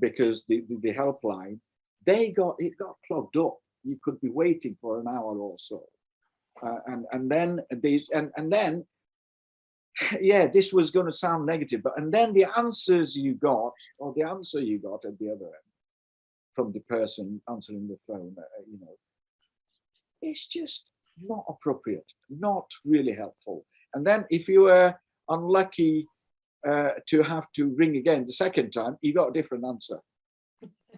because the helpline, it got clogged up. You could be waiting for an hour or so, and then this was going to sound negative, and then the answers you got, or the answer you got at the other end from the person answering the phone, it's just not appropriate, not really helpful. And then if you were unlucky to have to ring again the second time, you got a different answer.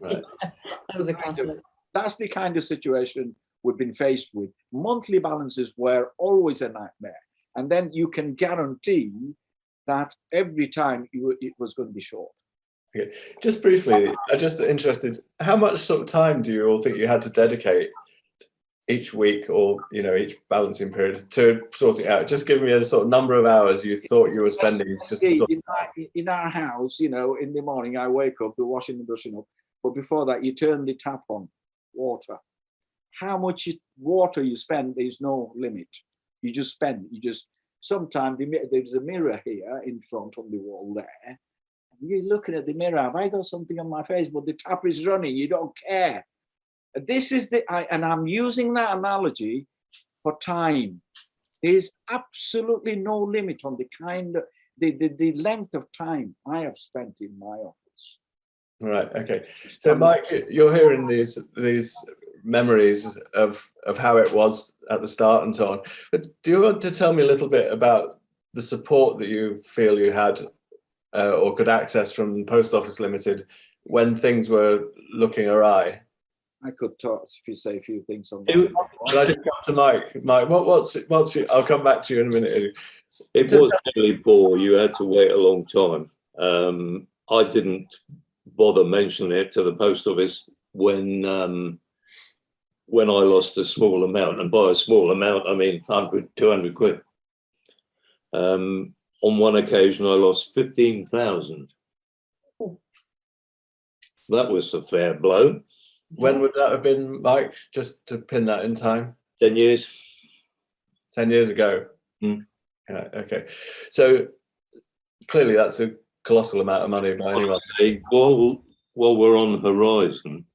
Right. That was a classic. That's the kind of situation we've been faced with. Monthly balances were always a nightmare. And then you can guarantee that every time it was going to be short. Okay. Just briefly, I'm just interested, how much sort of time do you all think you had to dedicate each week or, each balancing period to sort it out? Just give me a sort of number of hours you thought you were spending. In our house, in the morning, I wake up, the washing and brushing up. But before that, you turn the tap on, water. How much water you spend, there's no limit. You just spend. Sometimes there's a mirror here in front on the wall there. You're looking at the mirror. Have I got something on my face? But the tap is running. You don't care. This is and I'm using that analogy for time. There's absolutely no limit on the length of time I have spent in my office. Right. Okay. So, Mike, you're hearing these memories of how it was at the start and so on. But do you want to tell me a little bit about the support that you feel you had or could access from Post Office Limited when things were looking awry? I could say a few things on that. Should I just come to Mike? Mike, what's your, I'll come back to you in a minute. It was fairly poor. You had to wait a long time. I didn't bother mentioning it to the post office when I lost a small amount, and by a small amount I mean 100, 200 quid. On one occasion I lost 15,000. That was a fair blow. When would that have been, Mike? Just to pin that in time. 10 years. 10 years ago. Mm. Yeah, okay. So clearly that's a colossal amount of money by anyone. While we're on the horizon,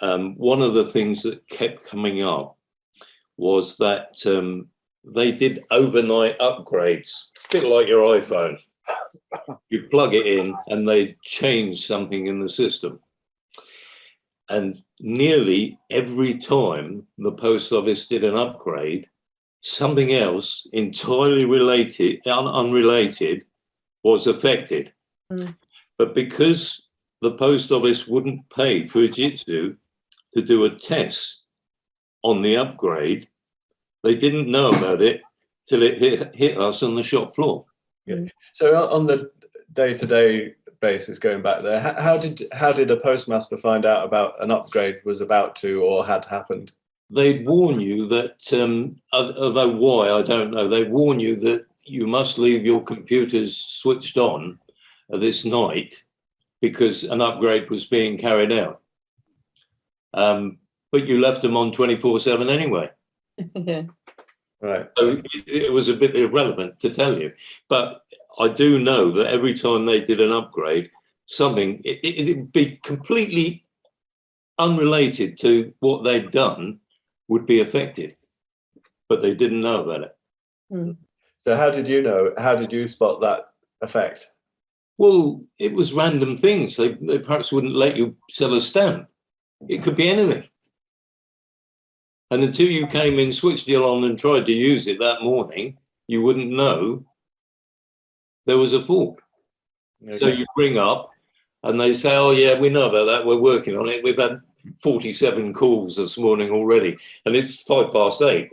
one of the things that kept coming up was that they did overnight upgrades, a bit like your iPhone. You plug it in and they change something in the system. And nearly every time the post office did an upgrade, something else entirely unrelated was affected. Mm. But because the post office wouldn't pay Fujitsu to do a test on the upgrade, they didn't know about it till it hit us on the shop floor. Yeah. So on the day-to-day basis, going back there, how did a postmaster find out about an upgrade was about to or had happened? They'd warn you that, although why, I don't know, they warn you that you must leave your computers switched on this night because an upgrade was being carried out. But you left them on 24/7 anyway. Yeah. Right. So it was a bit irrelevant to tell you. But I do know that every time they did an upgrade, something, it'd be completely unrelated to what they'd done would be affected. But they didn't know about it. Mm. So how did you know? How did you spot that effect? Well, it was random things. They perhaps wouldn't let you sell a stamp. It could be anything. And until you came in, switched it on and tried to use it that morning, you wouldn't know there was a fault. Okay. So you ring up and they say, oh, yeah, we know about that. We're working on it. We've had 47 calls this morning already, and it's 8:05.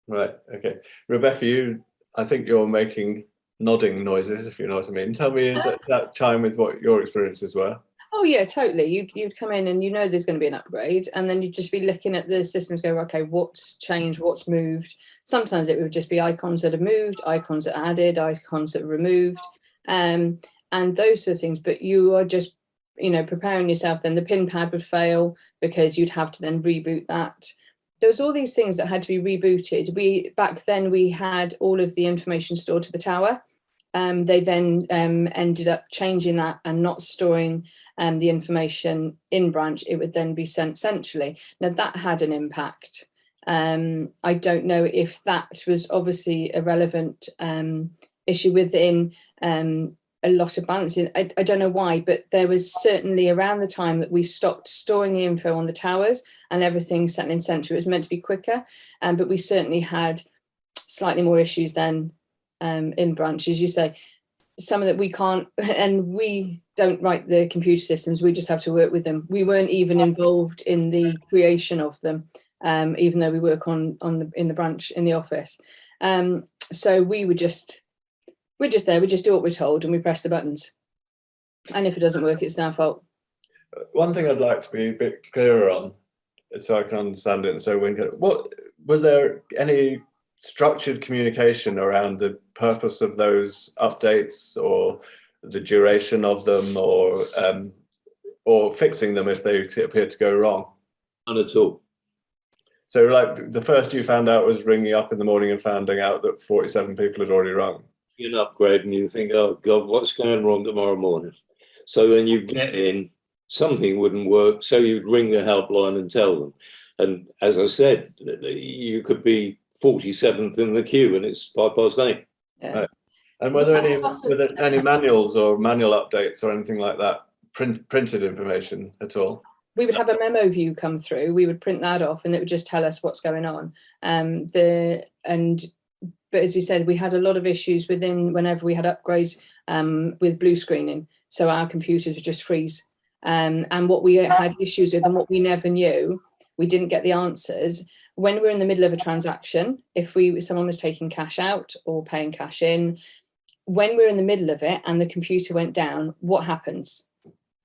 Right. Okay. Rebecca, I think you're making nodding noises, if you know what I mean. Tell me that chime with what your experiences were. Oh yeah, totally. You'd come in and you know there's going to be an upgrade, and then you'd just be looking at the systems, go, okay, what's changed, what's moved. Sometimes it would just be icons that have moved, icons that are added, icons that are removed, and those sort of things. But you are just, preparing yourself. Then the pin pad would fail because you'd have to then reboot that. There was all these things that had to be rebooted. Back then we had all of the information stored to the tower. They then ended up changing that and not storing the information in branch. It would then be sent centrally. Now that had an impact. I don't know if that was obviously a relevant issue within a lot of balancing. I don't know why, but there was certainly around the time that we stopped storing the info on the towers and everything sent in central. It was meant to be quicker, but we certainly had slightly more issues then in branch, as you say. Some of that we can't, and we don't write the computer systems, we just have to work with them. We weren't even involved in the creation of them, even though we work in the branch, in the office. So we're just there, we just do what we're told and we press the buttons. And if it doesn't work, it's our fault. One thing I'd like to be a bit clearer on, so I can understand it. And so what was there any structured communication around the purpose of those updates or the duration of them or fixing them if they appear to go wrong? None at all. So like the first you found out was ringing up in the morning and finding out that 47 people had already rung. An upgrade and you think, oh God, what's going wrong tomorrow morning? So then you get in, something wouldn't work, so you'd ring the helpline and tell them. And as I said, you could be 47th in the queue and it's 8:05. Yeah. Right. And were there any manuals or manual updates or anything like that, printed information at all? We would have a memo view come through, we would print that off and it would just tell us what's going on. But as we said, we had a lot of issues whenever we had upgrades with blue screening. So our computers would just freeze. And what we had issues with and what we never knew, we didn't get the answers. When we're in the middle of a transaction, if someone was taking cash out or paying cash in, when we're in the middle of it and the computer went down, what happens?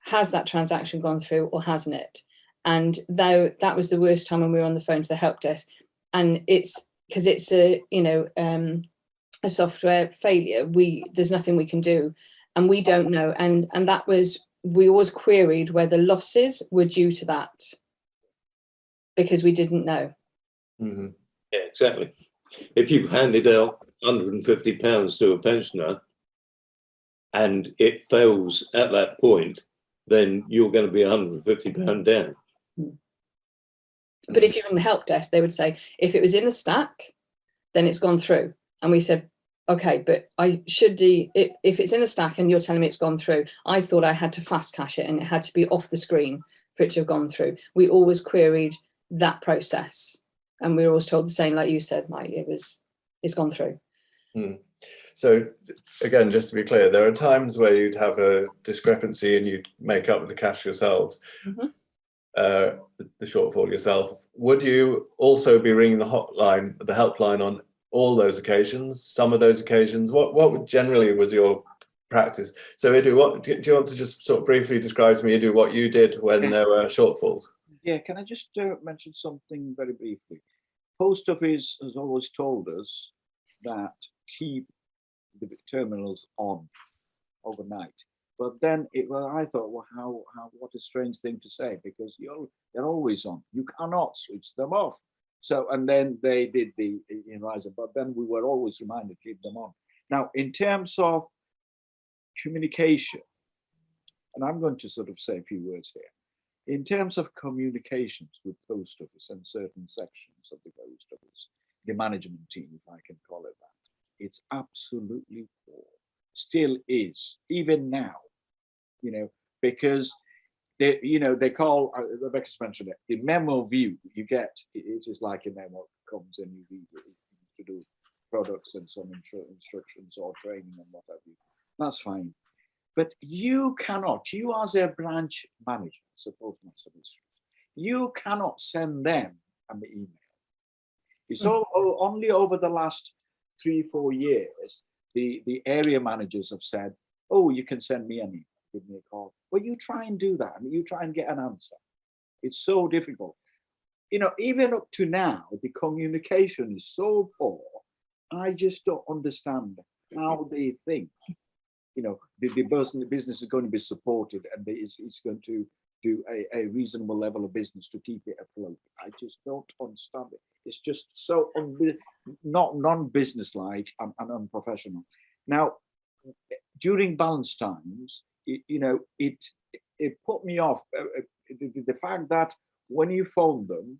has that transaction gone through or hasn't it? And though that was the worst time when we were on the phone to the help desk, and it's because it's a, you know, a software failure, there's nothing we can do, and we don't know. And that was, we always queried whether losses were due to that, because we didn't know. Mm-hmm. Yeah, exactly. If you've handed out £150 to a pensioner and it fails at that point, then you're going to be £150 down. But if you're in the help desk, they would say, if it was in the stack, then it's gone through. And we said, okay, but if it's in the stack and you're telling me it's gone through, I thought I had to fast cache it and it had to be off the screen for it to have gone through. We always queried that process. And we were always told the same, like you said, Mike, it's gone through. So again, just to be clear, there are times where you'd have a discrepancy and you'd make up the cash yourselves, the shortfall yourself. Would you also be ringing the helpline on all those occasions, some of those occasions? What generally was your practice? So Edu, do you want to just sort of briefly describe to me, Edu, what you did when there were shortfalls? Yeah, can I just mention something very briefly? Post Office has always told us that keep the terminals on overnight. But then I thought, well, what a strange thing to say, because they're always on. You cannot switch them off. So, and then they did the riser, but then we were always reminded to keep them on. Now, in terms of communication, and I'm going to sort of say a few words here. In terms of communications with Post Office and certain sections of the Post Office, the management team, if I can call it that, it's absolutely poor. Still is, even now, you know, because they call, Rebecca's mentioned it, the memo view you get, it is like a memo comes and you read it to do products and some instructions or training and what have you. That's fine. But you cannot, you as a branch manager, postmaster, you cannot send them an email. It's only over the last 3-4 years, the area managers have said, oh, you can send me an email, give me a call. Well, you try and do that. I mean, you try and get an answer. It's so difficult. You know, even up to now, the communication is so poor. I just don't understand how they think. You know, the business is going to be supported and it's going to do a reasonable level of business to keep it afloat. I just don't understand it. It's just so not non-business-like and unprofessional. Now, during balance times, it put me off. The fact that when you phone them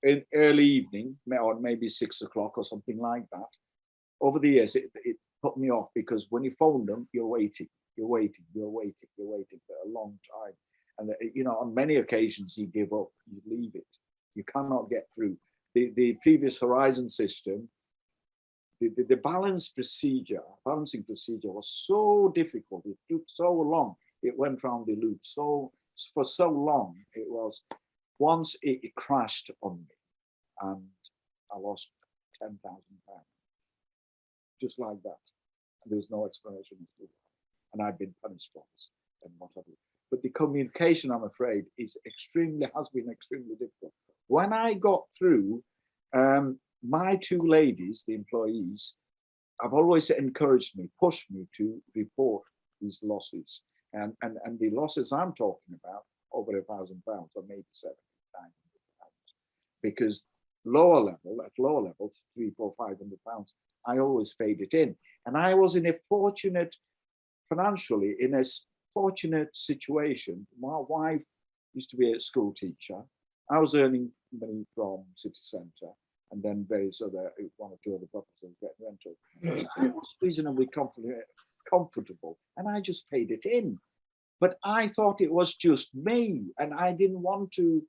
in early evening, or maybe 6 o'clock or something like that, over the years, it put me off, because when you phone them, you're waiting for a long time. And, on many occasions, you give up, you leave it. You cannot get through. The previous Horizon system, the balancing procedure was so difficult. It took so long. It went round the loop for so long. It was, once it crashed on me and I lost £10,000. Just like that. And there was no explanation as to why. And I've been punished twice and what have you. But the communication, I'm afraid, has been extremely difficult. When I got through, my two ladies, the employees, have always encouraged me, pushed me to report these losses. And the losses I'm talking about, over £1,000 or maybe £700, because at lower level, 300, 400, £500, I always paid it in. And I was financially in a fortunate situation. My wife used to be a school teacher. I was earning money from city centre, and then various other, 1 or 2 other properties getting rental. I was reasonably comfortable, and I just paid it in. But I thought it was just me, and I didn't want to.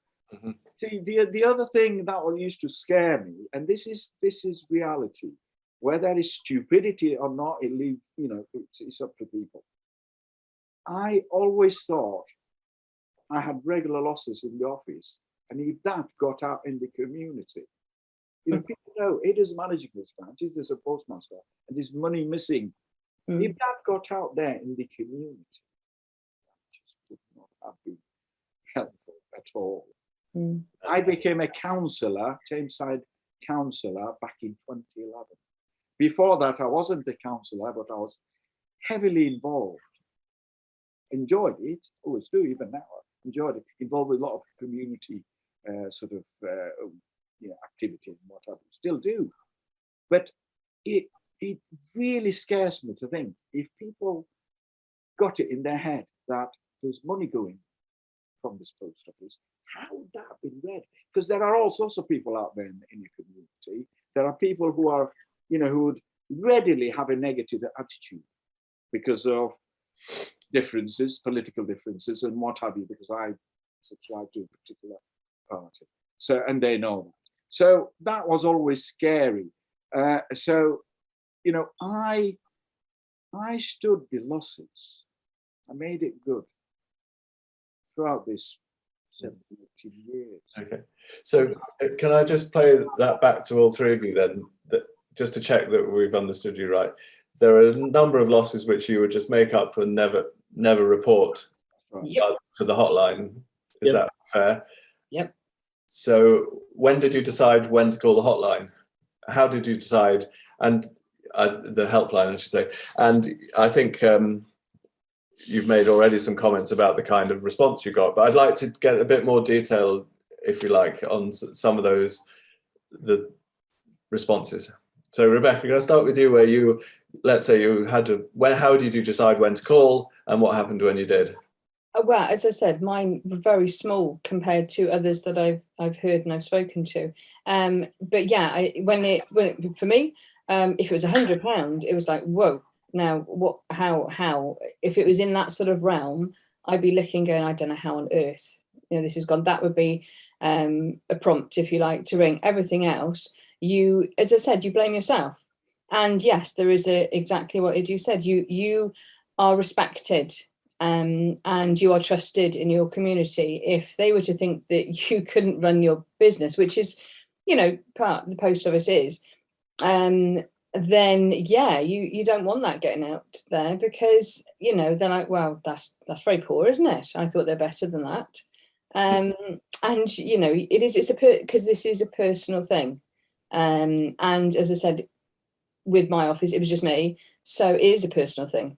See, the other thing that used to scare me, and this is reality, whether that is stupidity or not, it's up to people. I always thought I had regular losses in the office, and if that got out in the community, people know it is managing this branch, is this a postmaster, and there's money missing. If that got out there in the community, have been helpful at all. Mm. I became a counsellor, Tameside counsellor, back in 2011. Before that, I wasn't a counsellor, but I was heavily involved. Enjoyed it, always do, even now. Enjoyed it. Involved with a lot of community activity and what I still do. But it really scares me to think if people got it in their head that there's money going from this post office, how would that have been read? Because there are all sorts of people out there in the community. There are people who are, who would readily have a negative attitude because of differences, political differences, and what have you, because I subscribe to a particular party. So, and they know that. So that was always scary. I stood the losses. I made it good throughout this 17, 18 years. Okay. So can I just play that back to all three of you then, just to check that we've understood you right? There are a number of losses which you would just make up and never report to the hotline. Is that fair? Yep. So when did you decide when to call the hotline? How did you decide? And the helpline, I should say. And I think you've made already some comments about the kind of response you got, but I'd like to get a bit more detail, if you like, on some of the responses. So Rebecca, can I start with you, where let's say you had to, how did you decide when to call and what happened when you did? Well, as I said, mine were very small compared to others that I've heard and I've spoken to. But yeah, for me, if it was £100, it was like, whoa. Now, what? How? If it was in that sort of realm, I'd be looking, going, I don't know how on earth, this has gone. That would be a prompt, if you like, to ring. Everything else, as I said, you blame yourself. And yes, there is exactly what you said. You are respected. And you are trusted in your community. If they were to think that you couldn't run your business, which is, part of the post office is, then yeah, you don't want that getting out there, because they're like, well, that's very poor, isn't it? I thought they're better than that. And because this is a personal thing. And as I said, with my office, it was just me, so it is a personal thing.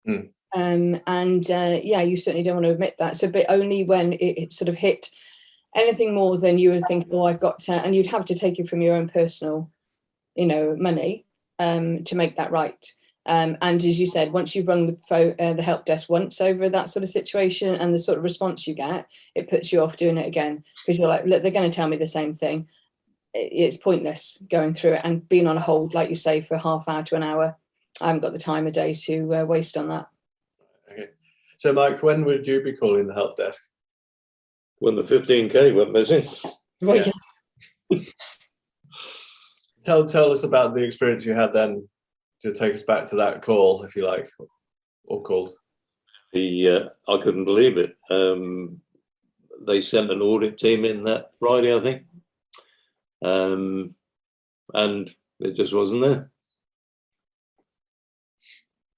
Mm. You certainly don't want to admit that. So, but only when it sort of hit anything more than you would think, oh, I've got to, and you'd have to take it from your own personal, money, to make that right. And as you said, once you've rung the help desk once over that sort of situation and the sort of response you get, it puts you off doing it again, because you're like, look, they're going to tell me the same thing. It's pointless going through it and being on a hold, like you say, for half hour to an hour. I haven't got the time of day to waste on that. Okay. So, Mike, when would you be calling the help desk? When the 15K went missing. Well, yeah. Tell us about the experience you had then, to take us back to that call, if you like, or calls. I couldn't believe it. They sent an audit team in that Friday, I think, and it just wasn't there.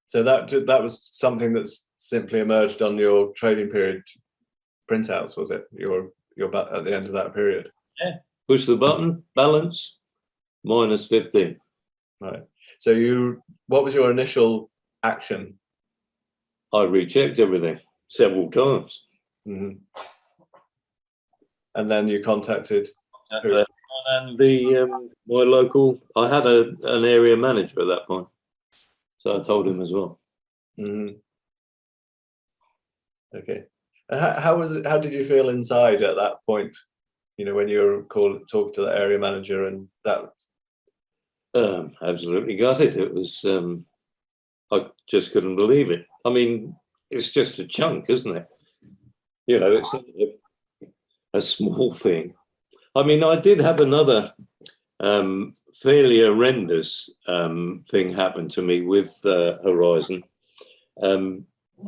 So that was something that's simply emerged on your trading period printouts, was it? Your at the end of that period. Yeah. Push the button. Balance minus 15. Right. So what was your initial action? I rechecked everything several times. Mm-hmm. And then you contacted who? And my local. I had an area manager at that point. So I told him as well. Mm-hmm. Okay. And how was it? How did you feel inside at that point? When you were talking to the area manager, and that. Absolutely gutted. It was. I just couldn't believe it. I mean, it's just a chunk, isn't it? It's a small thing. I mean, I did have another fairly horrendous thing happen to me with Horizon.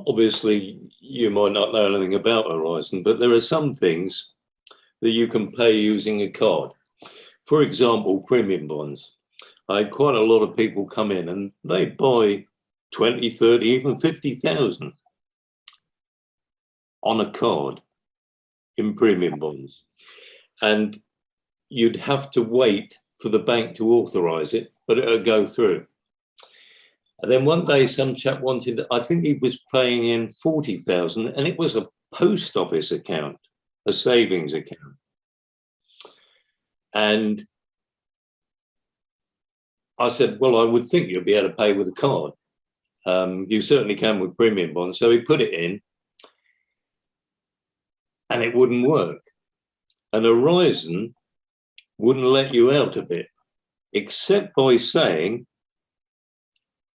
Obviously, you might not know anything about Horizon, but there are some things that you can pay using a card. For example, premium bonds. I had quite a lot of people come in and they buy 20, 30, even 50,000. on a card in premium bonds. And you'd have to wait for the bank to authorize it, but it would go through. And then one day some chap wanted, I think he was paying in 40,000, and it was a post office account, a savings account. And I said, well, I would think you'd be able to pay with a card. You certainly can with premium bonds. So he put it in and it wouldn't work. And Horizon wouldn't let you out of it, except by saying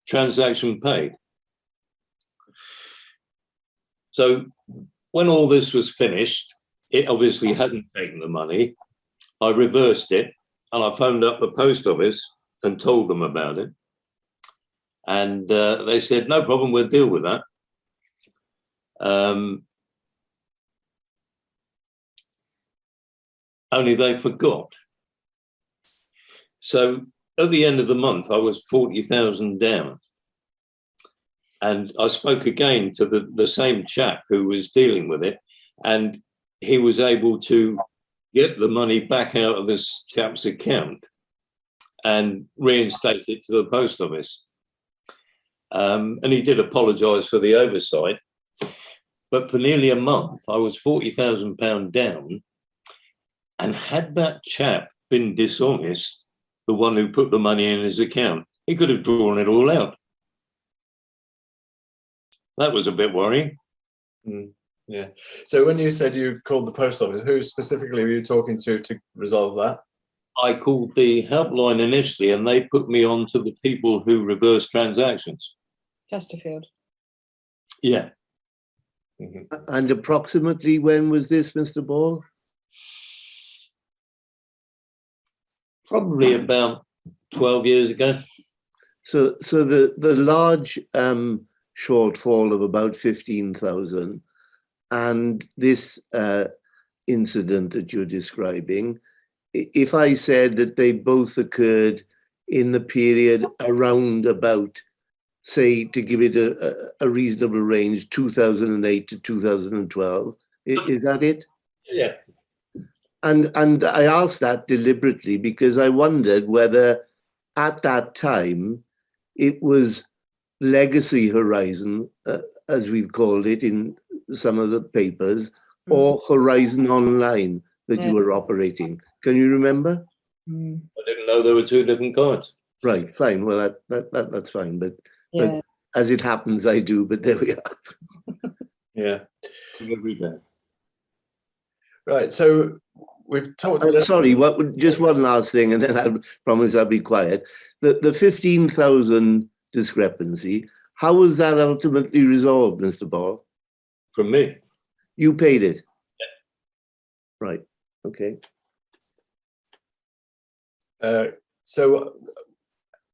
transaction paid. So when all this was finished, it obviously hadn't taken the money. I reversed it and I phoned up the post office and told them about it. And they said, no problem, we'll deal with that. Only they forgot. So at the end of the month, I was 40,000 down. And I spoke again to the same chap who was dealing with it. And he was able to get the money back out of this chap's account and reinstate it to the post office. And he did apologise for the oversight. But for nearly a month, I was £40,000 down. And had that chap been dishonest, the one who put the money in his account, he could have drawn it all out. That was a bit worrying. Yeah. So when you said you called the post office, who specifically were you talking to resolve that? I called the helpline initially, and they put me on to the people who reverse transactions. Chesterfield. Yeah. And approximately when was this, Mr. Ball? Probably about 12 years ago. So the large shortfall of about 15,000 and this incident that you're describing, if I said that they both occurred in the period around about, say, to give it a reasonable range, 2008 to 2012, is that it? Yeah. And I asked that deliberately because I wondered whether at that time it was Legacy Horizon, as we've called it in some of the papers, or Horizon Online that you were operating. Can you remember? I didn't know there were two different kinds. Right, fine. Well, that's fine. But as it happens, I do. But there we are. Yeah. Every day. Right. So we've talked. Sorry. Just one last thing, and then I promise I'll be quiet. The 15,000 discrepancy. How was that ultimately resolved, Mr. Ball? From me. You paid it. Yeah. Right. Okay. So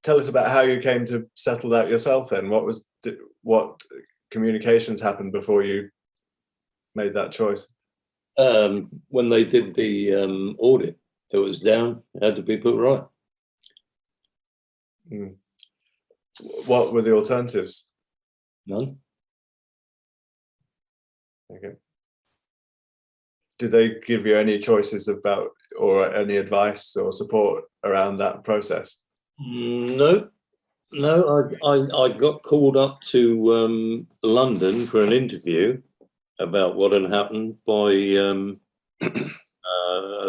tell us about how you came to settle that yourself then. What communications happened before you made that choice? When they did the audit, it was down, it had to be put right. What were the alternatives? None. Okay. Did they give you any choices about, or any advice or support around that process? No. I got called up to London for an interview about what had happened by a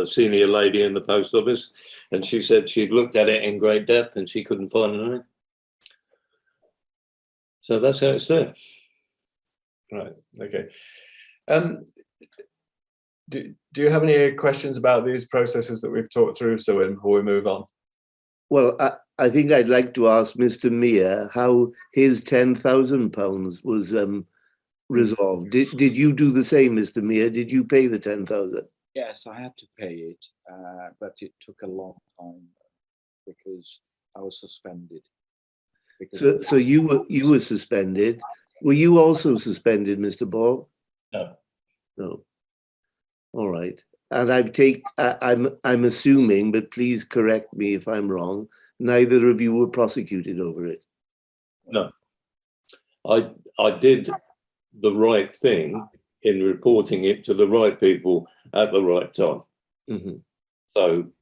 senior lady in the post office, and she said she'd looked at it in great depth and she couldn't find anything. So that's how it's done. Right. Okay. Do you have any questions about these processes that we've talked through, so before we move on? Well, I think I'd like to ask Mr. Meir how his £10,000 was resolved. Did you do the same, Mr. Meir? Did you pay the 10,000? Yes, I had to pay it, but it took a long time because I was suspended. So you were suspended. Were you also suspended, Mr. Ball? No. No. All right. And I'm assuming, but please correct me if I'm wrong, neither of you were prosecuted over it. No. I did the right thing in reporting it to the right people at the right time. Mhm. So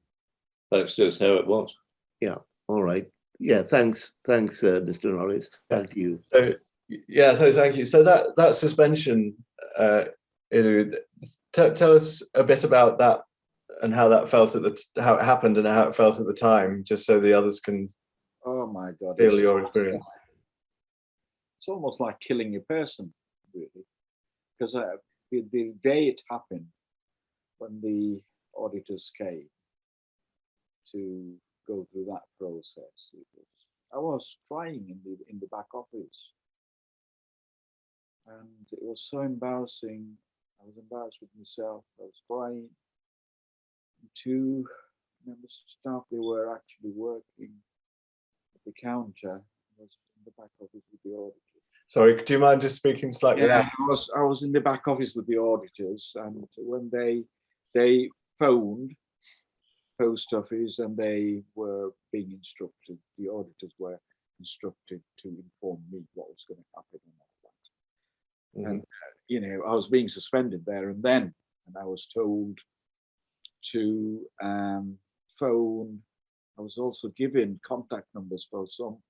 that's just how it was. Yeah. All right. Yeah. Thanks, Mr. Norris. Back to you. So yeah, thank you. So that suspension, Ilu, tell us a bit about that and how that felt how it happened and how it felt at the time, just so the others can Oh my God. feel your experience. It's almost like killing a person, really. Because the day it happened, when the auditors came to go through that process, I was crying in the back office. And it was so embarrassing. I was embarrassed with myself. I was crying. 2 members of staff, they were actually working at the counter. I was in the back office with the auditors. Sorry, do you mind just speaking slightly Yeah, loud? I was in the back office with the auditors, and when they phoned post office and they were being instructed, the auditors were instructed to inform me what was going to happen and all that. Mhm. And you know, I was being suspended there and then, and I was told to phone. I was also given contact numbers for some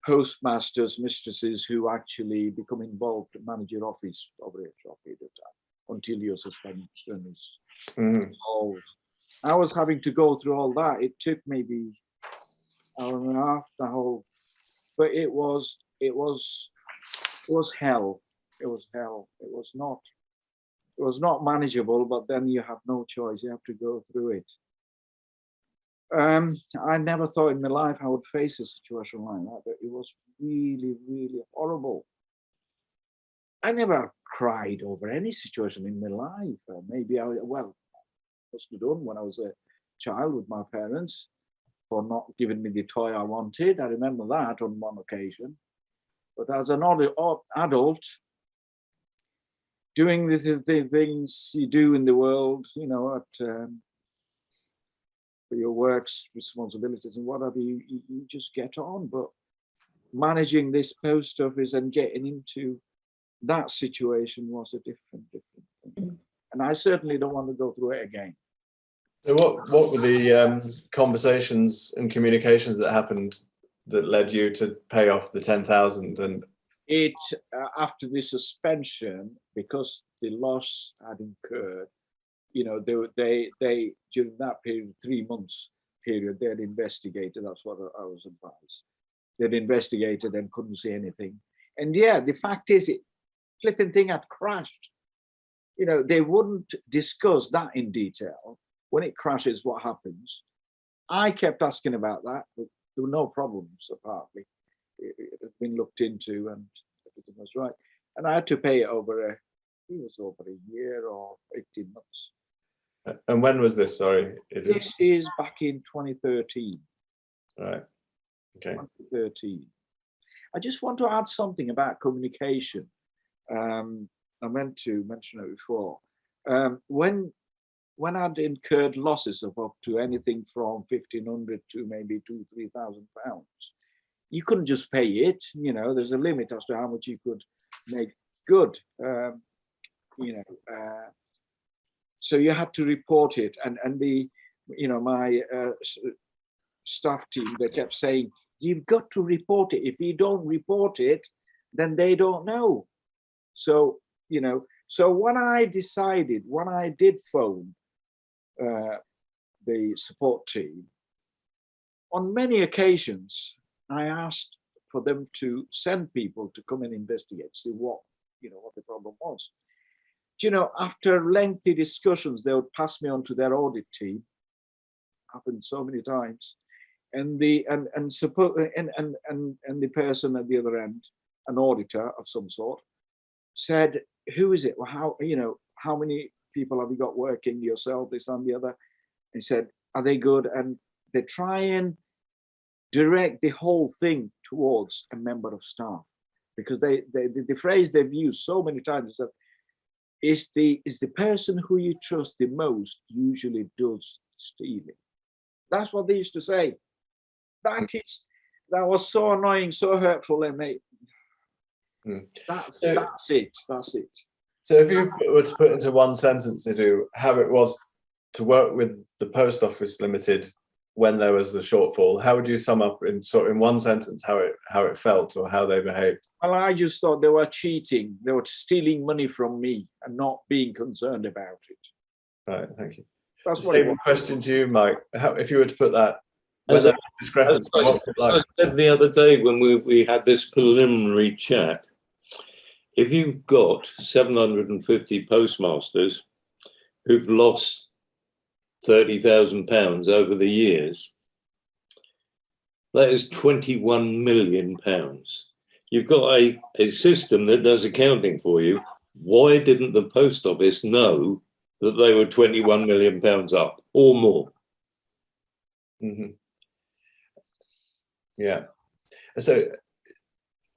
postmasters, mistresses who actually become involved to manage your office over a short period of time until your suspension is resolved. I was having to go through all that. It took maybe an hour and a half, the whole, but it was hell. It was hell. It was not manageable, but then you have no choice. You have to go through it. I never thought in my life I would face a situation like that, but it was really, really horrible. I never cried over any situation in my life. Maybe I must have done when I was a child with my parents for not giving me the toy I wanted. I remember that on one occasion. But as an adult, doing the things you do in the world, you know, for your works, responsibilities and whatever, you just get on. But managing this post office and getting into that situation was a different thing. And I certainly don't want to go through it again. So what were the conversations and communications that happened that led you to pay off the 10,000? And it after the suspension, because the loss had incurred, you know, they during that period, 3 months period, they had investigated. That's what I was advised. They'd investigated and couldn't see anything. And yeah, the fact is, it flipping thing had crashed. You know, they wouldn't discuss that in detail. When it crashes, what happens? I kept asking about that, but there were no problems apparently. It had been looked into and everything was right. And I had to pay it over a year or 18 months. And when was this? Sorry, This is back in 2013. Right. Okay. 2013. I just want to add something about communication. I meant to mention it before. When I'd incurred losses of up to anything from 1,500 to maybe £2,000-3,000, you couldn't just pay it. You know, there's a limit as to how much you could make good. So you had to report it, and the, you know, my staff team, they kept saying, you've got to report it. If you don't report it, then they don't know. So, you know, so when I did phone the support team, on many occasions, I asked for them to send people to come and investigate, see what the problem was. You know, after lengthy discussions, they would pass me on to their audit team. Happened so many times, and the person at the other end, an auditor of some sort, said, "Who is it? Well, how many people have you got working? Yourself, this and the other?" And he said, "Are they good?" And they try and direct the whole thing towards a member of staff, because the phrase they've used so many times is that is the person who you trust the most usually does stealing. That's what they used to say. That was so annoying, so hurtful, and mate. That's it. So if you were to put into one sentence, Edu, how it was to work with the Post Office Limited when there was a shortfall, how would you sum up in one sentence how it felt or how they behaved? Well, I just thought they were cheating. They were stealing money from me and not being concerned about it. Right, thank you. That's what it Same was. question to you, Mike. If you were to put that, when there was discrepancy, what was it like? I said the other day when we had this preliminary chat, if you've got 750 postmasters who've lost £30,000 over the years, that is £21 million. You've got a system that does accounting for you. Why didn't the post office know that they were £21 million up or more? Mm-hmm. Yeah. So,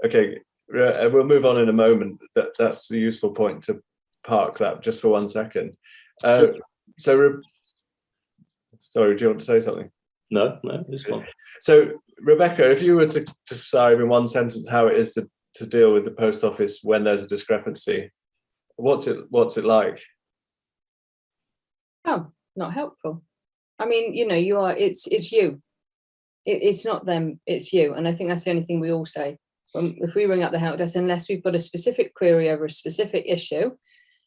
okay, we'll move on in a moment. That's a useful point to park that just for 1 second. Sorry, do you want to say something? No, it's fine. So, Rebecca, if you were to describe in one sentence how it is to deal with the post office when there's a discrepancy, what's it like? Oh, not helpful. I mean, it's you. It's not them, it's you. And I think that's the only thing we all say. If we ring up the help desk, unless we've got a specific query over a specific issue,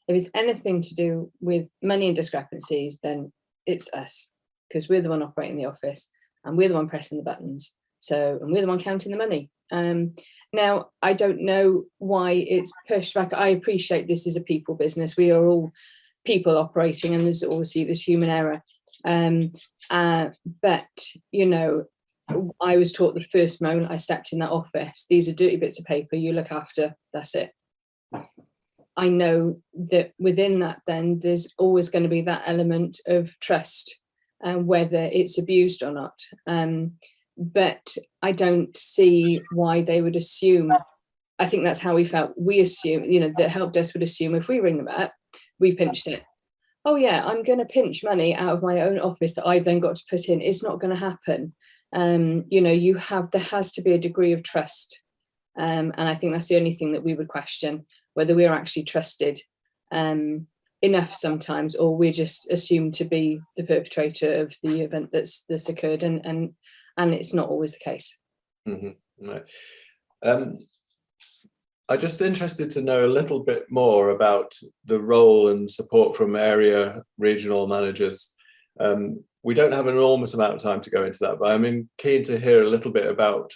if it's anything to do with money and discrepancies, then it's us, because we're the one operating the office and we're the one pressing the buttons. And we're the one counting the money. Now, I don't know why it's pushed back. I appreciate this is a people business. We are all people operating, and there's obviously this human error. But, I was taught the first moment I stepped in that office, these are dirty bits of paper you look after, that's it. I know that within that, then there's always going to be that element of trust, whether it's abused or not. But I don't see why they would assume. I think that's how we felt. We assume, the help desk would assume if we ring them up, we pinched it. Oh yeah, I'm going to pinch money out of my own office that I've then got to put in. It's not going to happen. There has to be a degree of trust. And I think that's the only thing that we would question, whether we're actually trusted enough sometimes, or we're just assumed to be the perpetrator of the event that's occurred, and it's not always the case. Mm-hmm. Right. I'm just interested to know a little bit more about the role and support from area regional managers. We don't have an enormous amount of time to go into that, but I'm keen to hear a little bit about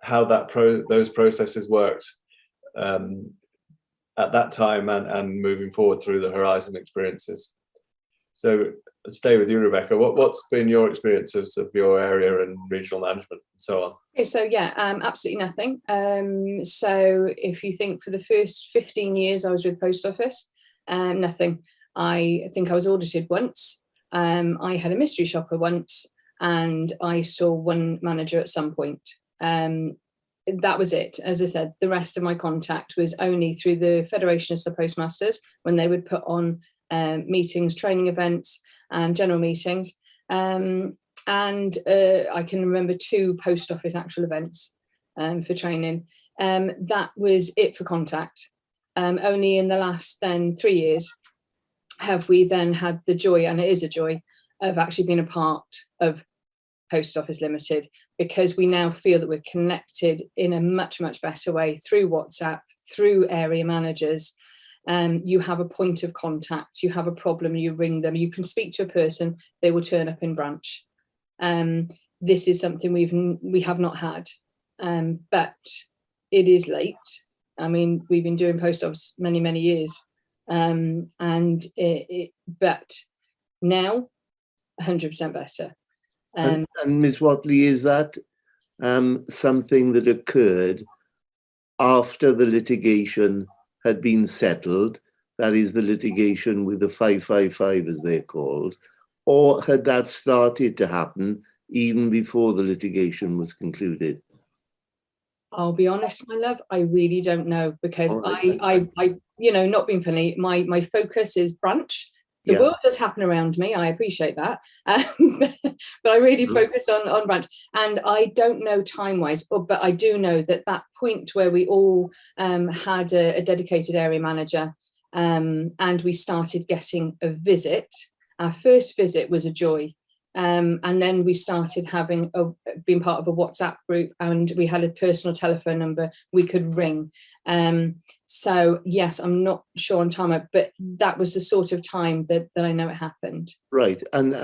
how those processes worked at that time and moving forward through the Horizon experiences. So let's stay with you, Rebecca. What's been your experiences of your area and regional management and so on? Okay, so yeah, absolutely nothing. So if you think for the first 15 years I was with Post Office, nothing. I think I was audited once. I had a mystery shopper once, and I saw one manager at some point. That was it. As I said, the rest of my contact was only through the Federation of Sub Postmasters, when they would put on meetings, training events and general meetings. And I can remember 2 post office actual events for training. That was it for contact. Only in the last 3 years have we then had the joy, and it is a joy, of actually being a part of Post Office Limited, because we now feel that we're connected in a much, much better way through WhatsApp, through area managers. You have a point of contact, you have a problem, you ring them, you can speak to a person, they will turn up in branch. This is something we have not had, but it is late. We've been doing post office many, many years, but now 100% better. And Ms. Watley, is that something that occurred after the litigation had been settled? That is the litigation with the 555, as they're called, or had that started to happen even before the litigation was concluded? I'll be honest, my love, I really don't know, because right. I not being funny, my focus is branch. The world does happen around me, I appreciate that, but I really focus on branch, and I don't know time-wise, but I do know that point where we all had a dedicated area manager, and we started getting a visit. Our first visit was a joy. And then we started being part of a WhatsApp group, and we had a personal telephone number we could ring. So yes, I'm not sure on time, but that was the sort of time that I know it happened. Right, and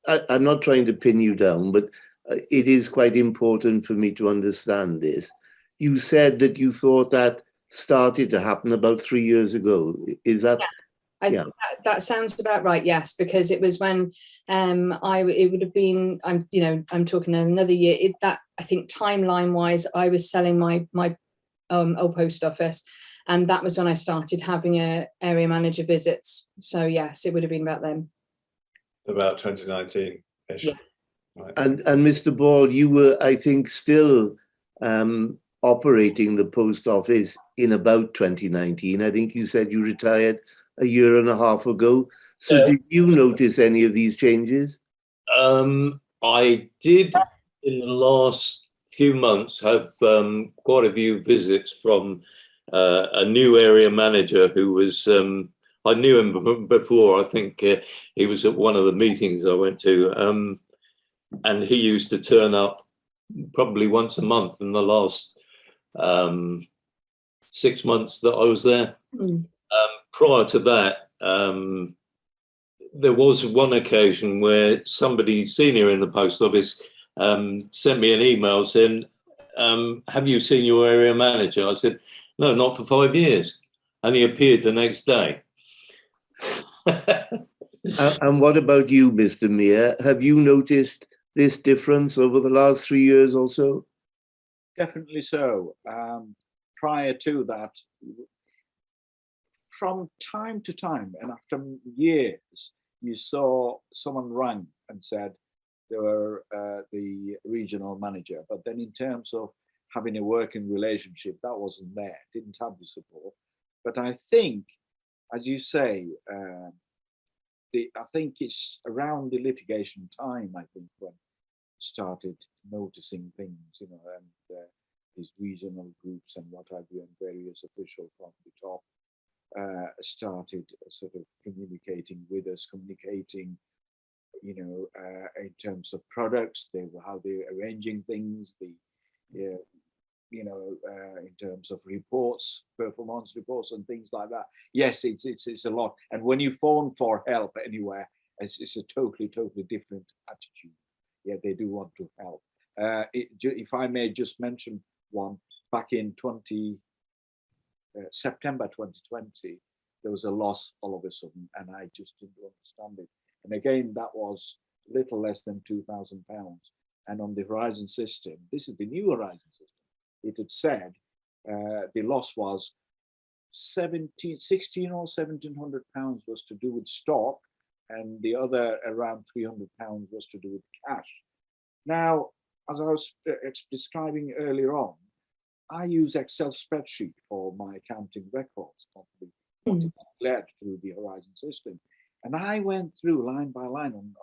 I'm not trying to pin you down, but it is quite important for me to understand this. You said that you thought that started to happen about 3 years ago. Is that? Yeah. That sounds about right. Yes, because it was when it would have been, I'm talking another year. I think timeline wise, I was selling my old post office, and that was when I started having area manager visits. So yes, it would have been about then. About 2019-ish. Yeah. Right. And Mr. Ball, you were, I think, still operating the post office in about 2019. I think you said you retired a year and a half ago. So did you notice any of these changes? I did in the last few months have quite a few visits from a new area manager who was, I knew him before. I think he was at one of the meetings I went to, and he used to turn up probably once a month in the last 6 months that I was there. Prior to that, there was one occasion where somebody senior in the post office sent me an email saying, have you seen your area manager? I said, no, not for 5 years. And he appeared the next day. And what about you, Mr. Meir? Have you noticed this difference over the last 3 years or so? Definitely so. Prior to that, from time to time, and after years, you saw someone rang and said they were the regional manager. But then in terms of having a working relationship, that wasn't there, didn't have the support. But I think, as you say, I think it's around the litigation time, I think, when I started noticing things, and these regional groups and what have you, and various officials from the top started sort of communicating with us, in terms of products, how they're arranging things, in terms of reports, performance reports and things like that. Yes, it's a lot. And when you phone for help anywhere, it's a totally different attitude. Yeah, they do want to help. If I may just mention one, back in September 2020, there was a loss all of a sudden, and I just didn't understand it. And again, that was a little less than £2,000. And on the Horizon system, this is the new Horizon system, it had said the loss was 16 or £1,700 was to do with stock, and the other around £300 was to do with cash. Now, as I was describing earlier on, I use Excel spreadsheet for my accounting records, declared through the Horizon system, and I went through line by line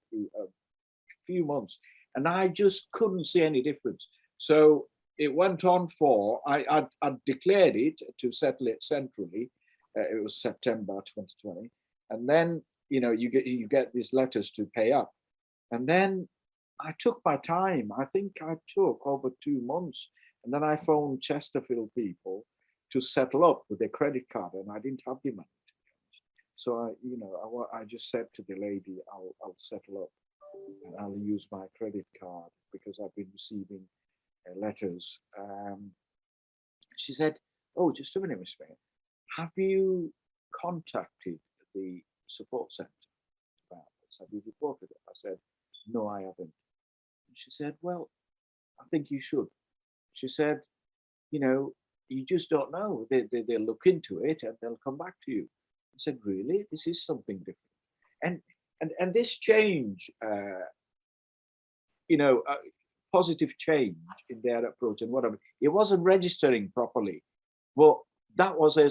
through a few months, and I just couldn't see any difference. So it went on for I declared it to settle it centrally. It was September 2020, and then you get these letters to pay up, and then I took my time. I think I took over 2 months. And then I phoned Chesterfield people to settle up with their credit card, and I didn't have the money. So I just said to the lady, I'll settle up and I'll use my credit card because I've been receiving letters. She said, "Oh, just a minute, Miss Mayor. Have you contacted the support centre about this? Have you reported it?" I said, "No, I haven't." And she said, "Well, I think you should." She said, "You just don't know. They'll look into it and they'll come back to you." I said, "Really? This is something different." And this change, positive change in their approach and whatever, it wasn't registering properly, but that was a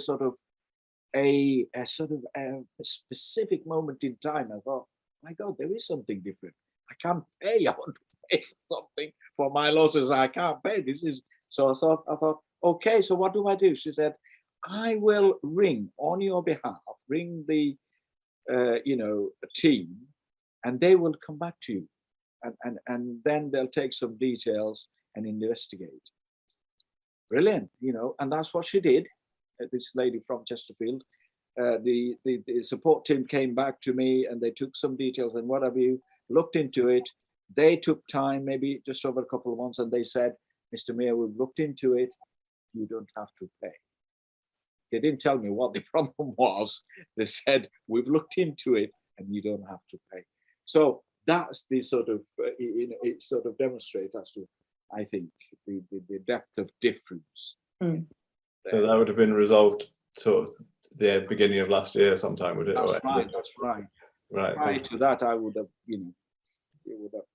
specific moment in time. I thought, my God, there is something different. I can't pay. I want to pay something for my losses. I can't pay. This is so. I thought, okay. So what do I do? She said, I will ring on your behalf, ring the, team, and they will come back to you. And then they'll take some details and investigate. Brilliant, and that's what she did. This lady from Chesterfield. The support team came back to me and they took some details and what have you, looked into it. They took time, maybe just over a couple of months, and they said, Mr. Mayor, we've looked into it. You don't have to pay. They didn't tell me what the problem was. They said, we've looked into it and you don't have to pay. So that's the sort of, it sort of demonstrates as to, I think, the depth of difference. So that would have been resolved sort of the beginning of last year sometime, would it? That's right. That's right. Right. Prior to that, I would have, it would have,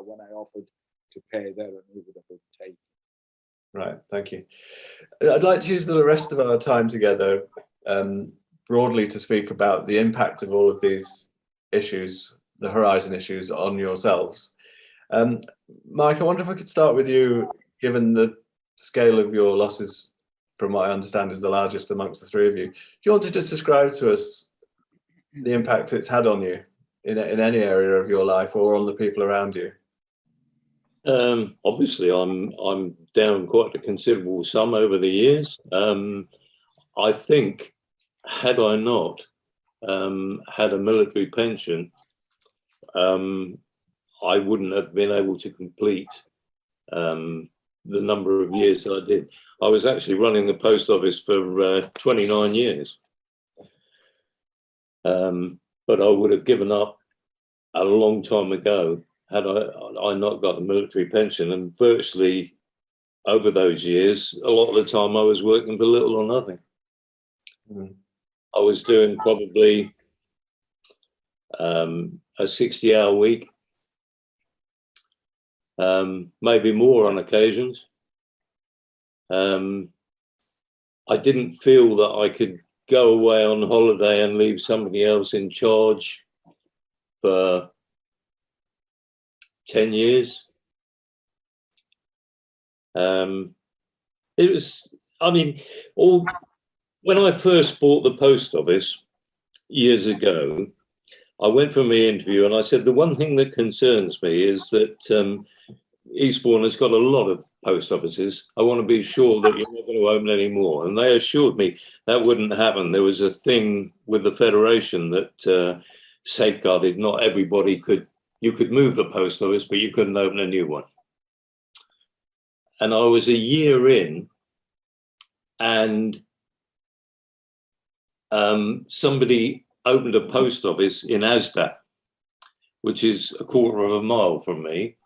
when I offered to pay there, and we would have been taken. Right. Thank you. I'd like to use the rest of our time together broadly to speak about the impact of all of these issues, the Horizon issues, on yourselves. Mike, I wonder if I could start with you, given the scale of your losses, from what I understand, is the largest amongst the three of you. Do you want to just describe to us the impact it's had on you in any area of your life or on the people around you? Obviously, I'm down quite a considerable sum over the years. I think, had I not had a military pension, I wouldn't have been able to complete the number of years that I did. I was actually running the post office for 29 years. But I would have given up a long time ago had I not got the military pension. And virtually over those years, a lot of the time I was working for little or nothing. I was doing probably a 60-hour week, maybe more on occasions. I didn't feel that I could go away on holiday and leave somebody else in charge for 10 years. It was, when I first bought the post office years ago, I went for my interview and I said, the one thing that concerns me is that Eastbourne has got a lot of post offices. I want to be sure that you're not going to open any more. And they assured me that wouldn't happen. There was a thing with the Federation that safeguarded not everybody you could move the post office, but you couldn't open a new one. And I was a year in, and somebody opened a post office in Asda, which is a quarter of a mile from me.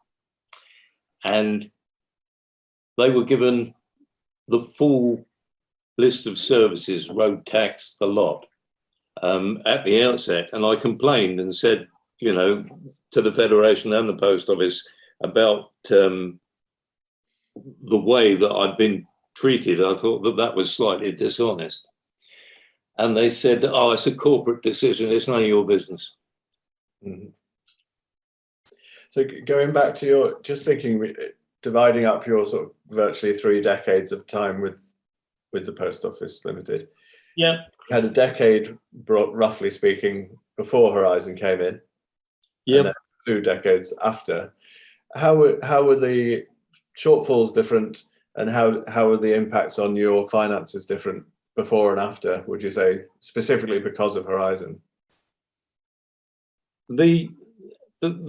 And they were given the full list of services, road tax, the lot, at the outset. And I complained and said, to the Federation and the post office about the way that I'd been treated. I thought that was slightly dishonest. And they said, oh, it's a corporate decision. It's none of your business. Mm-hmm. So going back to just thinking, dividing up your sort of virtually 3 decades of time with the Post Office Limited. Yeah. You had a decade, roughly speaking, before Horizon came in. Yeah. And then 2 decades after. How were the shortfalls different, and how were the impacts on your finances different before and after, would you say, specifically because of Horizon? The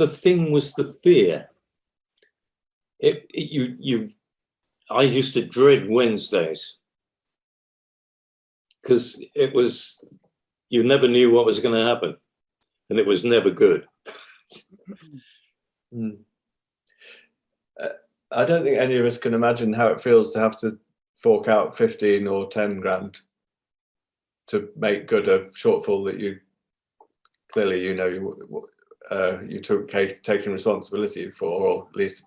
thing was the fear. I used to dread Wednesdays because you never knew what was going to happen, and it was never good. I don't think any of us can imagine how it feels to have to fork out 15 or 10 grand to make good a shortfall that you clearly you took taking responsibility for, or at least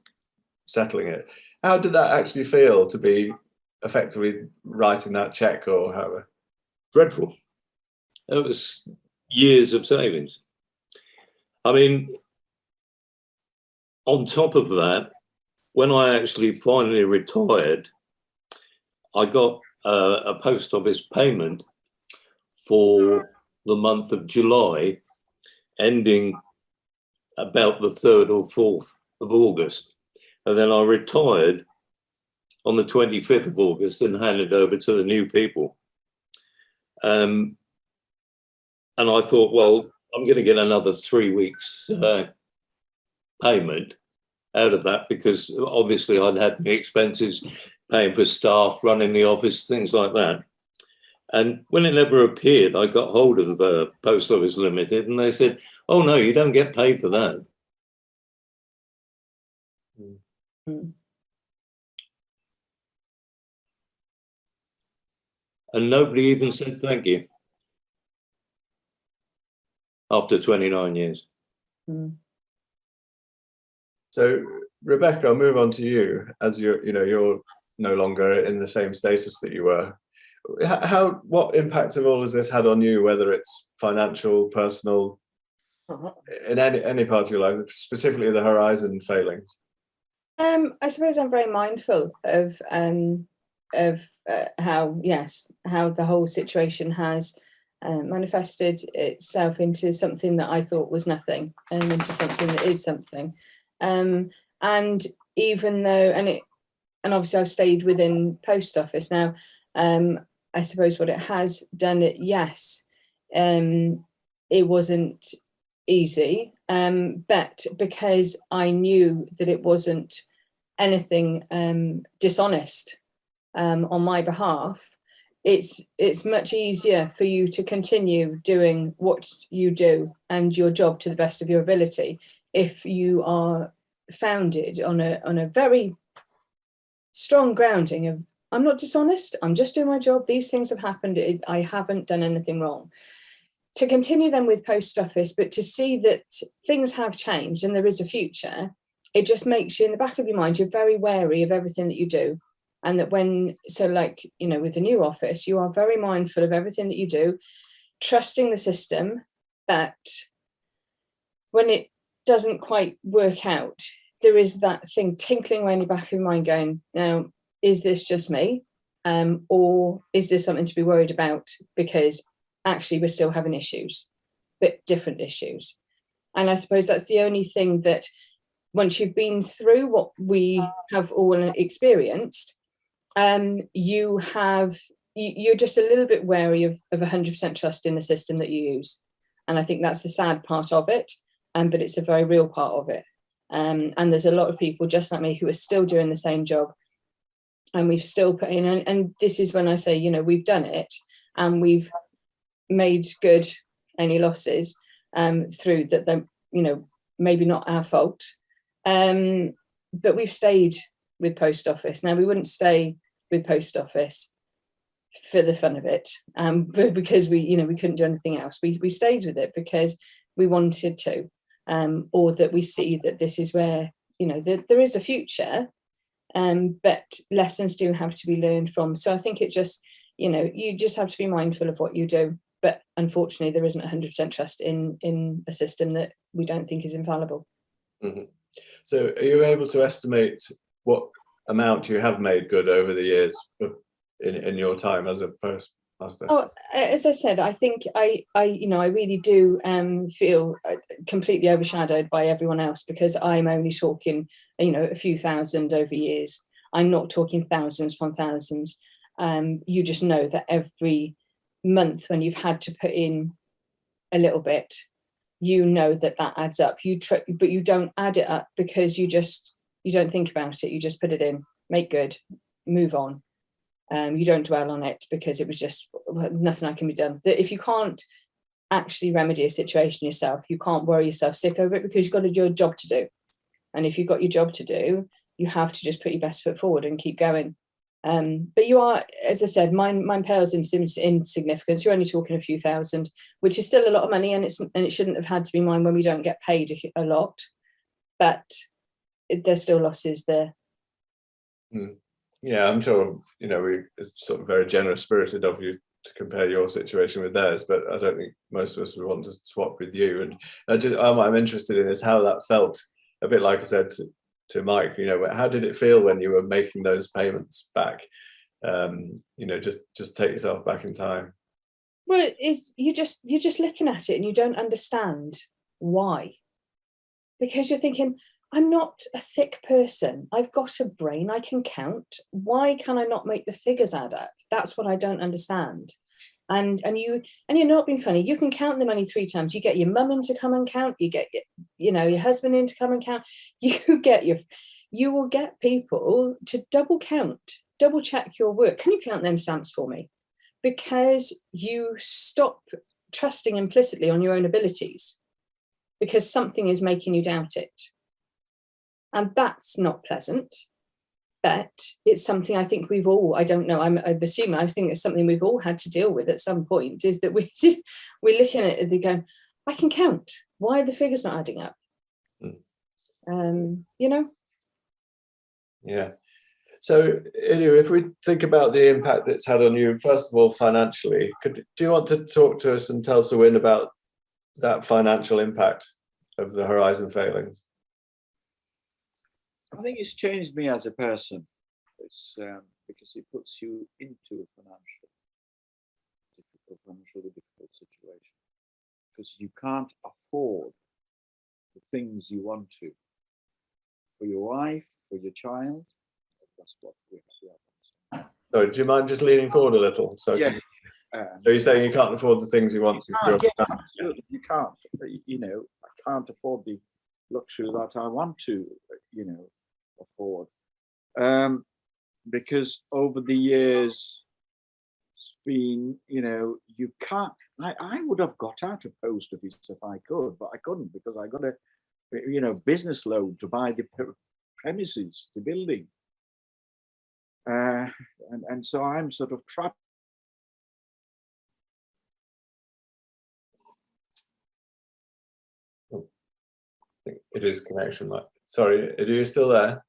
settling it. How did that actually feel to be effectively writing that check, or however? Dreadful. It was years of savings. I mean, on top of that, when I actually finally retired, I got a post office payment for the month of July, ending about the 3rd or 4th of August. And then I retired on the 25th of August and handed over to the new people. And I thought, well, I'm going to get another 3 weeks payment out of that, because obviously I'd had my expenses, paying for staff, running the office, things like that. And when it never appeared, I got hold of Post Office Limited, and they said, oh no, you don't get paid for that. Mm. And nobody even said thank you after 29 years. Mm. So, Rebecca, I'll move on to you, as you're no longer in the same status that you were. What impact have all of this had on you, whether it's financial, personal, in any part of your life, specifically the Horizon failings? I suppose I'm very mindful of how the whole situation has manifested itself into something that I thought was nothing, and into something that is something. And even though, and obviously I've stayed within post office now, I suppose what it has done, it wasn't easy, but because I knew that it wasn't anything dishonest on my behalf, it's much easier for you to continue doing what you do and your job to the best of your ability if you are founded on a very strong grounding of, I'm not dishonest, I'm just doing my job, these things have happened, I haven't done anything wrong. To continue then with post office, but to see that things have changed and there is a future, it just makes you, in the back of your mind, you're very wary of everything that you do. And that with the new office, you are very mindful of everything that you do, trusting the system, that when it doesn't quite work out, there is that thing tinkling away in the back of your mind going, now, is this just me? Or is this something to be worried about? Because actually we're still having issues, but different issues. And I suppose that's the only thing that, once you've been through what we have all experienced, you're just a little bit wary of 100% trust in the system that you use. And I think that's the sad part of it, but it's a very real part of it. And there's a lot of people just like me who are still doing the same job, and we've still put in, and this is when I say, we've done it and we've made good any losses through that, they're maybe not our fault, but we've stayed with post office. Now, we wouldn't stay with post office for the fun of it, but because we couldn't do anything else. We stayed with it because we wanted to, or that we see that this is where there is a future, but lessons do have to be learned from. So I think it just you just have to be mindful of what you do. But unfortunately, there isn't 100% trust in a system that we don't think is infallible. Mm-hmm. So are you able to estimate what amount you have made good over the years in your time as a postmaster? Oh, as I said, I think I really do feel completely overshadowed by everyone else, because I'm only talking, a few thousand over years. I'm not talking thousands upon thousands. You just know that every month when you've had to put in a little bit, that adds up. But you don't add it up because you don't think about it. You just put it in, make good, move on. You don't dwell on it because it was just nothing that can be done. That if you can't actually remedy a situation yourself, you can't worry yourself sick over it, because you've got your job to do. And if you've got your job to do, you have to just put your best foot forward and keep going. But you are, as I said, mine pales in insignificance. You're only talking a few thousand, which is still a lot of money, and it shouldn't have had to be mine when we don't get paid a lot. But there's still losses there. Yeah, I'm sure it's sort of very generous spirited of you to compare your situation with theirs, but I don't think most of us would want to swap with you. And I'm interested in is how that felt. A bit like I said to Mike, how did it feel when you were making those payments back? just take yourself back in time. Well, it is, you're just looking at it and you don't understand why, because you're thinking, I'm not a thick person. I've got a brain. I can count. Why can I not make the figures add up? That's what I don't understand. And you're not being funny. You can count the money 3 times. You get your mum in to come and count. You get your husband in to come and count. You will get people to double count, double check your work. Can you count them stamps for me? Because you stop trusting implicitly on your own abilities, because something is making you doubt it. And that's not pleasant, but it's something I think we've all, I don't know, I'm assuming, I think it's something we've all had to deal with at some point, is that we're looking at it and going, I can count. Why are the figures not adding up? Yeah. So, if we think about the impact that's had on you, first of all, financially, do you want to talk to us and tell Sir about that financial impact of the Horizon failings? I think it's changed me as a person. It's because it puts you into a financially difficult situation, because you can't afford the things you want to for your wife, for your child. That's what we have. Sorry, do you mind just leaning forward a little? So you're saying you can't afford the things you want to? Absolutely, you can't. I can't afford the luxury that I want to, afford. Because over the years, it's been, you can't. I would have got out of post office if I could, but I couldn't, because I got a, business loan to buy the premises, the building. And so I'm sort of trapped. I think it is connection. Sorry, are you still there?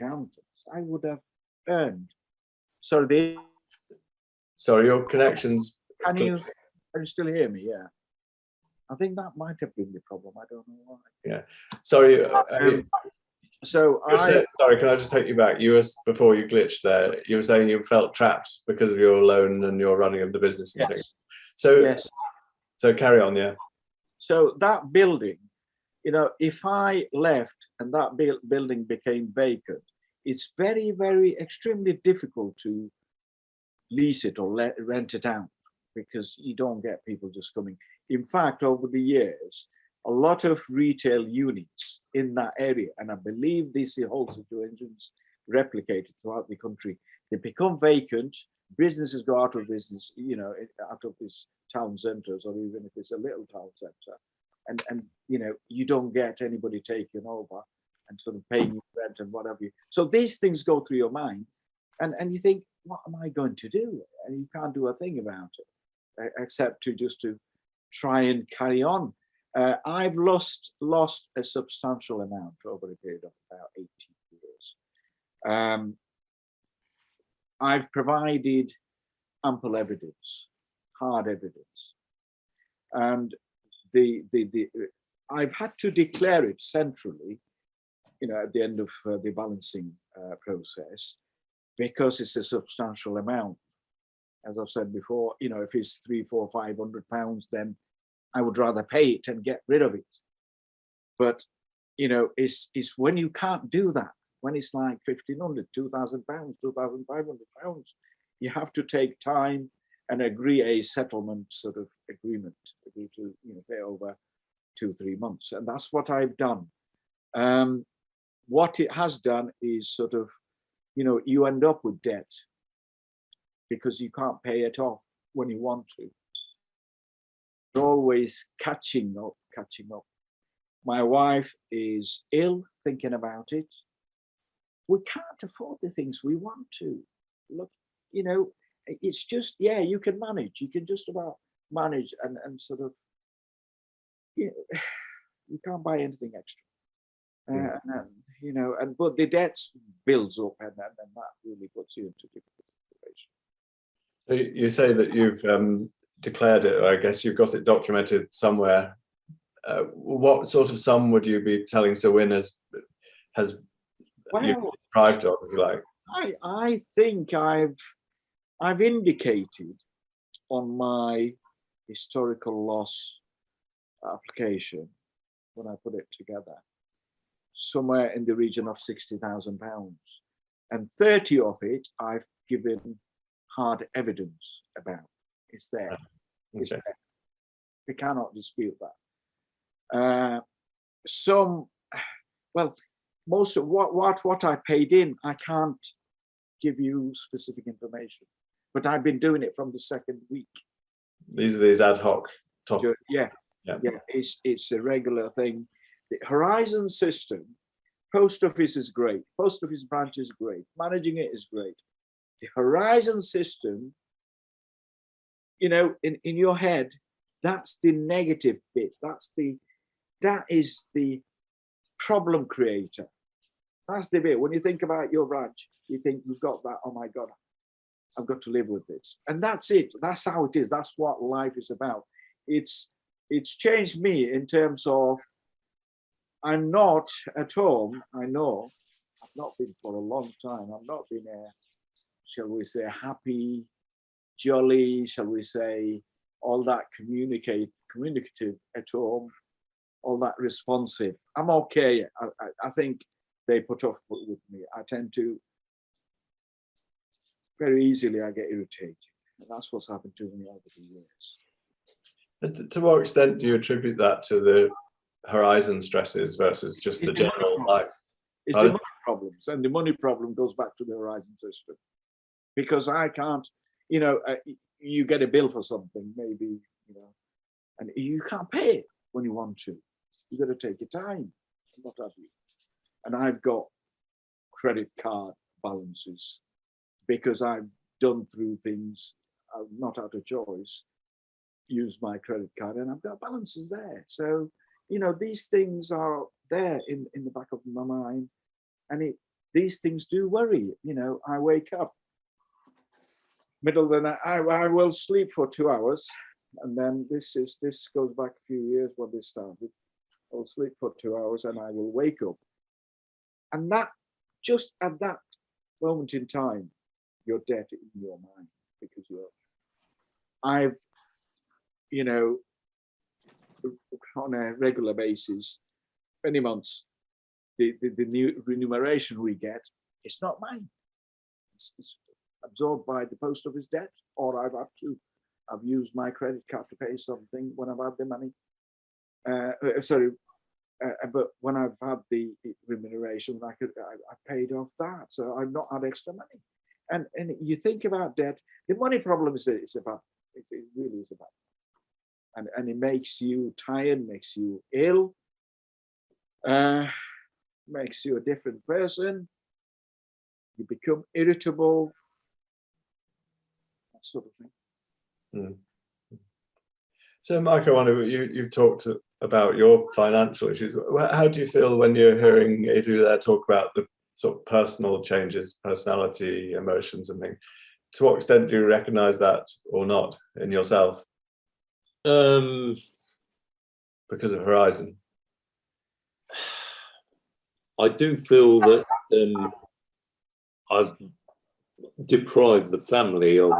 I would have earned. Sorry, your connections. Can you still hear me? Yeah. I think that might have been the problem. I don't know why. Yeah. Sorry. Sorry, can I just take you back? You were, before you glitched there, you were saying you felt trapped because of your loan and your running of the business and things. So carry on, yeah. So that building, if I left and that building became vacant, it's very, very extremely difficult to lease it or rent it out, because you don't get people just coming. In fact, over the years, a lot of retail units in that area, and I believe this whole situation's replicated throughout the country, they become vacant, businesses go out of business, out of these town centres, or even if it's a little town centre, and you don't get anybody taking over and sort of paying you rent and whatever. So these things go through your mind, and you think, what am I going to do? And you can't do a thing about it, except to try and carry on. I've lost a substantial amount over a period of about 18 years. I've provided ample evidence, hard evidence, and I've had to declare it centrally, at the end of the balancing process, because it's a substantial amount. As I've said before, if it's £300, £400, £500, then I would rather pay it and get rid of it. But it's when you can't do that, when it's like £1,500, £2,000, £2,500, you have to take time and agree a settlement sort of agreement, agree to pay over 2-3 months, and that's what I've done. What it has done is sort of, you end up with debt because you can't pay it off when you want to. You're always catching up. My wife is ill, thinking about it. We can't afford the things we want to. Look, it's just, you can manage. You can just about manage and sort of, you can't buy anything extra. But the debt builds up, and that really puts you into difficult situation. So you say that you've declared it, or I guess you've got it documented somewhere. What sort of sum would you be telling Sir Wynne has you deprived of, if you like? I think I've indicated on my historical loss application when I put it together, somewhere in the region of £60,000, and 30 of it I've given hard evidence about. It's there. It's there. We cannot dispute that. Most of what I paid in, I can't give you specific information, but I've been doing it from the second week. These are these ad hoc topics. Yeah. It's a regular thing. The Horizon system, post office is great. Post office branch is great. Managing it is great. The Horizon system, in your head, that's the negative bit. That is the problem creator. That's the bit. When you think about your branch, you think you've got that. Oh my God, I've got to live with this. And that's it. That's how it is. That's what life is about. It's changed me in terms of I'm not at home. I know I've not been for a long time. I've not been shall we say, happy, jolly, shall we say, all that communicative at home, all that responsive. I'm okay. I think they put up with me. I tend to, very easily, I get irritated. And that's what's happened to me over the years. To what extent do you attribute that to the Horizon stresses versus just the general life? It's the money problems, and the money problem goes back to the Horizon system. Because I can't, you get a bill for something, maybe, and you can't pay it when you want to. You've got to take your time, what have you. And I've got credit card balances because I've done through things, I've not had a choice, used my credit card, and I've got balances there. So, these things are there in the back of my mind, and these things do worry. I wake up middle of the night, I will sleep for 2 hours, and then this goes back a few years when this started. I'll sleep for 2 hours and I will wake up, and that just at that moment in time, you're dead in your mind because I've on a regular basis, many months, the new remuneration we get, it's not mine. It's absorbed by the post office debt, or I've used my credit card to pay something when I've had the money. But when I've had the remuneration, I paid off that, so I've not had extra money. And you think about debt, the money problem it really is about, and it makes you tired, makes you ill, makes you a different person. You become irritable, that sort of thing. So, Mike, I wonder, you've talked about your financial issues. How do you feel when you're hearing Edu there talk about the sort of personal changes, personality, emotions, and things? To what extent do you recognise that or not in yourself? Because of Horizon. I do feel that I've deprived the family of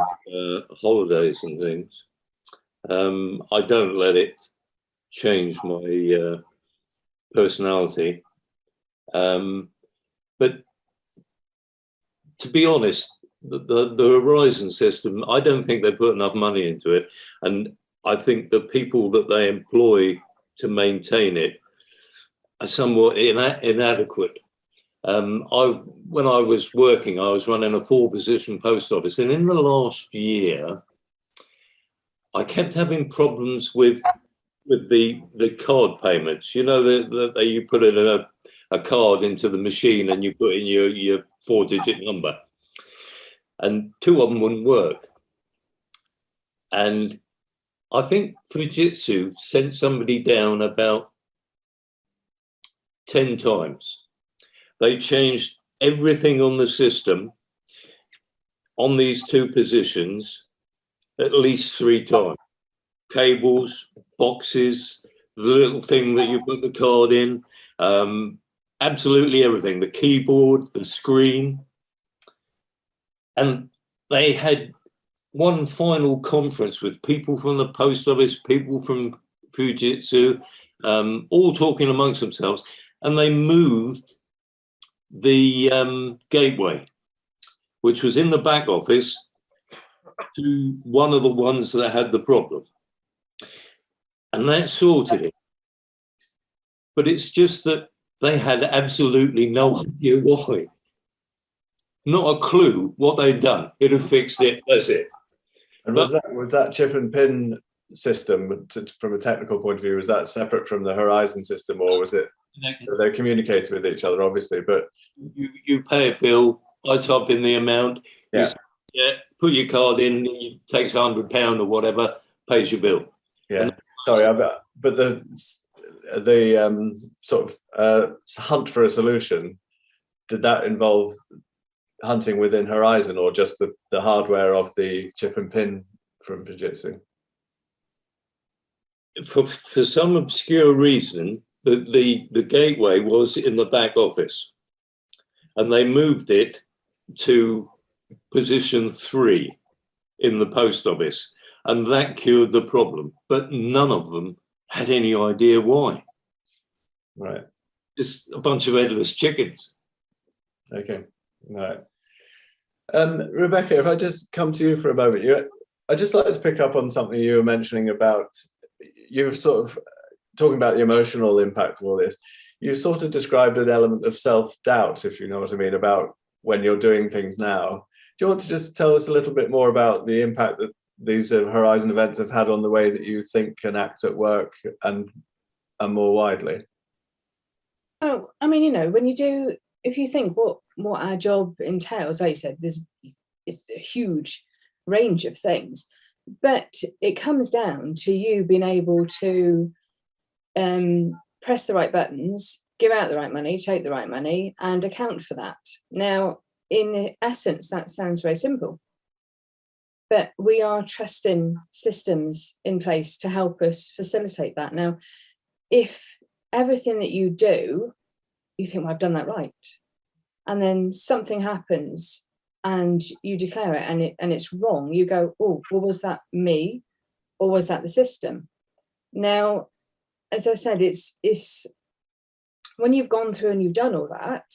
holidays and things. I don't let it change my personality. But to be honest, the Horizon system, I don't think they put enough money into it. And I think the people that they employ to maintain it are somewhat inadequate. When I was working, I was running a 4-position post office, and in the last year, I kept having problems with the card payments. You put in a card into the machine and you put in your 4-digit number, and 2 of them wouldn't work. And I think Fujitsu sent somebody down about 10 times. They changed everything on the system on these 2 positions at least 3 times. Cables, boxes, the little thing that you put the card in, absolutely everything, the keyboard, the screen. And they had one final conference with people from the post office, people from Fujitsu, all talking amongst themselves, and they moved the gateway, which was in the back office, to one of the ones that had the problem. And that sorted it. But it's just that they had absolutely no idea why. Not a clue what they'd done. It had fixed it, that's it. And was that chip and pin system, from a technical point of view, was that separate from the Horizon system, or was it? So they're communicating with each other, obviously, but you pay a bill. I type in the amount. Yeah. Put your card in. It takes £100 or whatever. Pays your bill. Yeah. Sorry, but the sort of hunt for a solution, did that involve hunting within Horizon, or just the hardware of the chip and pin from Fujitsu? For some obscure reason, the gateway was in the back office, and they moved it to position 3 in the post office, and that cured the problem. But none of them had any idea why. Right. Just a bunch of headless chickens. Okay. All right. Rebecca, if I just come to you for a moment, I'd just like to pick up on something you were mentioning about, you've sort of talking about the emotional impact of all this. You sort of described an element of self-doubt, if you know what I mean, about when you're doing things now. Do you want to just tell us a little bit more about the impact that these Horizon events have had on the way that you think and act at work, and more widely? Oh, I mean, you know, when you do, if you think what our job entails, like you said, it's a huge range of things, but it comes down to you being able to press the right buttons, give out the right money, take the right money, and account for that. Now, in essence, that sounds very simple, but we are trusting systems in place to help us facilitate that. Now, if everything that you do, you think, well, I've done that right, and then something happens and you declare it and it's wrong, you go, oh, well, was that me or was that the system? Now, as I said, it's when you've gone through and you've done all that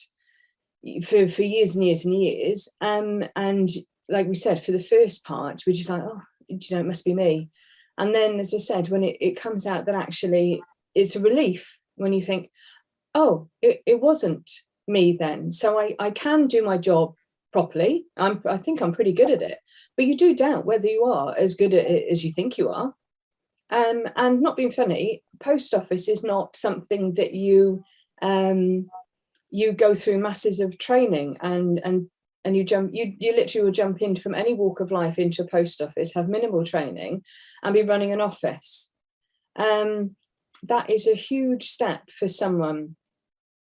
for years and years and years, and like we said, for the first part, we're just like, oh, you know, it must be me. And then, as I said, when it comes out that actually it's a relief when you think, oh, it wasn't me then. So I can do my job properly. I think I'm pretty good at it. But you do doubt whether you are as good at it as you think you are. And not being funny, post office is not something that you go through masses of training and you literally will jump in from any walk of life into a post office, have minimal training, and be running an office. That is a huge step for someone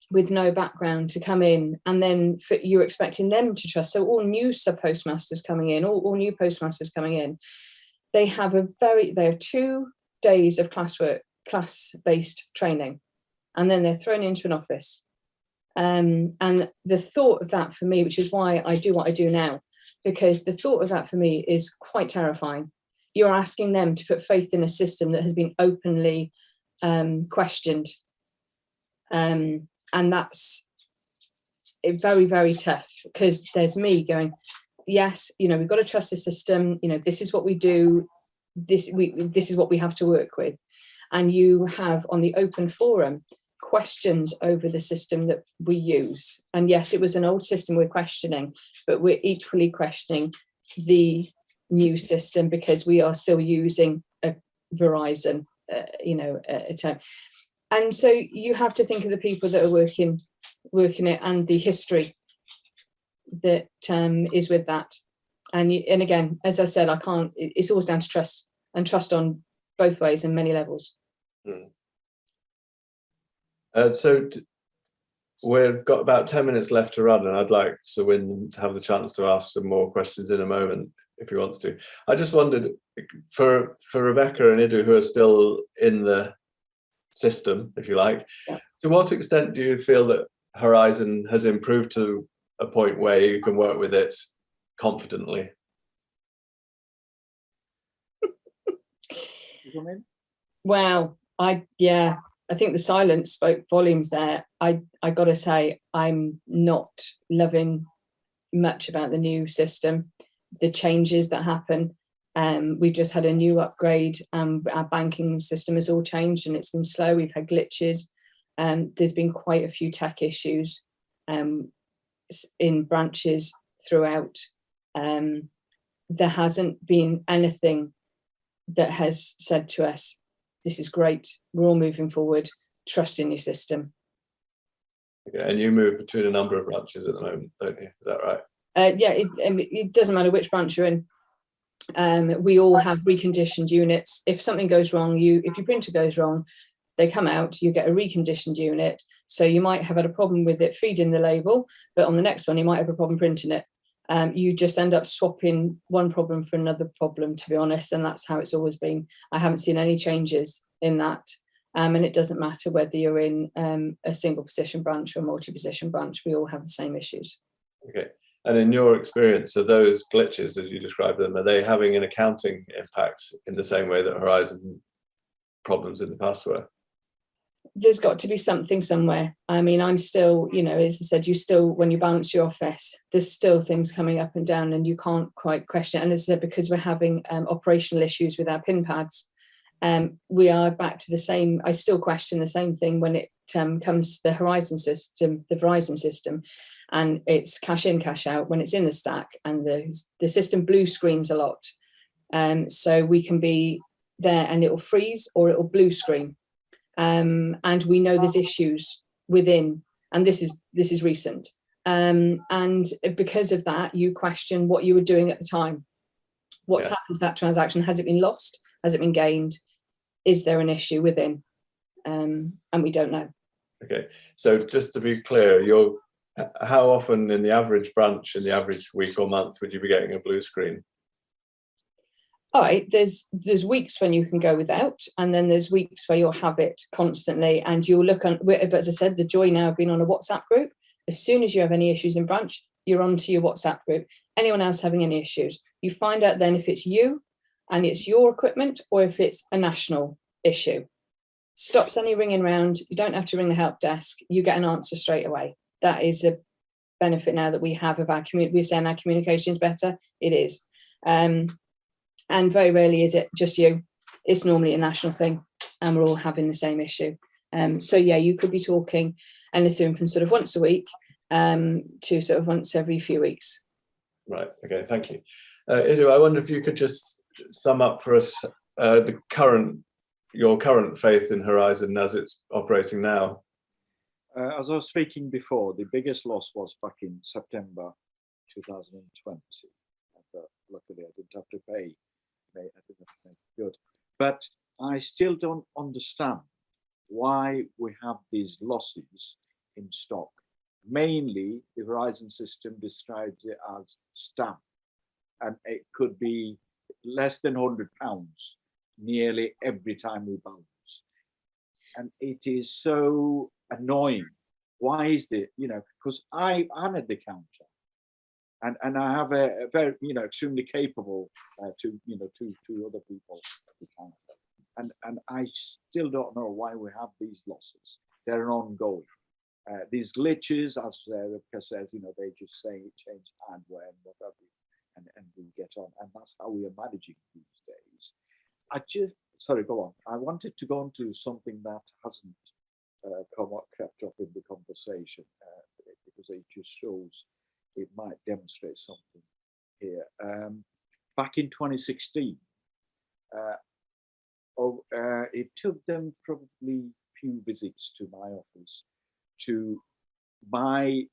with no background to come in, and then you're expecting them to trust. So all new sub-postmasters coming in, all new postmasters coming in, they have 2 days of class-based training, and then they're thrown into an office. And the thought of that for me, which is why I do what I do now, because the thought of that for me is quite terrifying. You're asking them to put faith in a system that has been openly questioned. And that's very, very tough, because there's me going, yes, you know, we've got to trust the system. You know, this is what we do. This is what we have to work with. And you have on the open forum questions over the system that we use. And yes, it was an old system we're questioning, but we're equally questioning the new system because we are still using a Verizon, a term. And so you have to think of the people that are working it and the history that is with that. And again, as I said, it's always down to trust, and trust on both ways and many levels. So we've got about 10 minutes left to run, and I'd like Sir Wyndham to have the chance to ask some more questions in a moment if he wants to. I just wondered, for Rebecca and Idu, who are still in the system, if you like, to what extent do you feel that Horizon has improved to a point where you can work with it confidently? You come in? Wow, I think the silence spoke volumes there. I got to say, I'm not loving much about the new system, the changes that happen. We've just had a new upgrade. Our banking system has all changed and it's been slow. We've had glitches. There's been quite a few tech issues in branches throughout. There hasn't been anything that has said to us, this is great, we're all moving forward, trust in your system. Okay, and you move between a number of branches at the moment, don't you? Is that right? Yeah, it doesn't matter which branch you're in. We all have reconditioned units. If something goes wrong, if your printer goes wrong, they come out, you get a reconditioned unit. So you might have had a problem with it feeding the label, but on the next one, you might have a problem printing it. You just end up swapping one problem for another problem, to be honest, and that's how it's always been. I haven't seen any changes in that. And it doesn't matter whether you're in a single position branch or a multi-position branch, we all have the same issues. Okay. And in your experience, are those glitches, as you describe them, are they having an accounting impact in the same way that Horizon problems in the past were? There's got to be something somewhere. I mean, I'm still, as I said, when you balance your office, there's still things coming up and down and you can't quite question it. And as I said, because we're having operational issues with our pin pads, we are back to the same. I still question the same thing when it comes to the Horizon system, the Verizon system, and it's cash in, cash out when it's in the stack, and the system blue screens a lot. So we can be there and it will freeze or it will blue screen. And we know there's issues within, and this is recent. And because of that, you question what you were doing at the time. What's happened to that transaction? Has it been lost? Has it been gained? Is there an issue within? And we don't know. Okay. So just to be clear, how often in the average branch, in the average week or month, would you be getting a blue screen? All right, there's weeks when you can go without, and then there's weeks where you'll have it constantly, and you'll look on. But as I said, the joy now of being on a WhatsApp group. As soon as you have any issues in branch, you're onto your WhatsApp group. Anyone else having any issues, you find out then if it's you and it's your equipment or if it's a national issue. Stops any ringing round. You don't have to ring the help desk. You get an answer straight away. That is a benefit now that we have of our community. We're saying our communication is better. It is. And very rarely is it just you. It's normally a national thing and we're all having the same issue. So yeah, you could be talking anything from sort of once a week to sort of once every few weeks. Right, okay, thank you. Idu, I wonder if you could just sum up for us your current faith in Horizon as it's operating now. As I was speaking before, the biggest loss was back in September 2020. Luckily, I didn't have to pay. I didn't have to make it good. But I still don't understand why we have these losses in stock. Mainly, the Horizon system describes it as stamp, and it could be less than £100 nearly every time we bounce. And it is so annoying. Why is it? Because I'm at the counter. And I have a very, extremely capable two other people at the counter. And I still don't know why we have these losses. They're ongoing. These glitches, as Rebecca says, they just say change hardware and whatever, and we get on. And that's how we are managing these days. Sorry, go on. I wanted to go on to something that hasn't kept up in the conversation because it just shows it might demonstrate something here. Back in 2016, it took them probably few visits to my office to my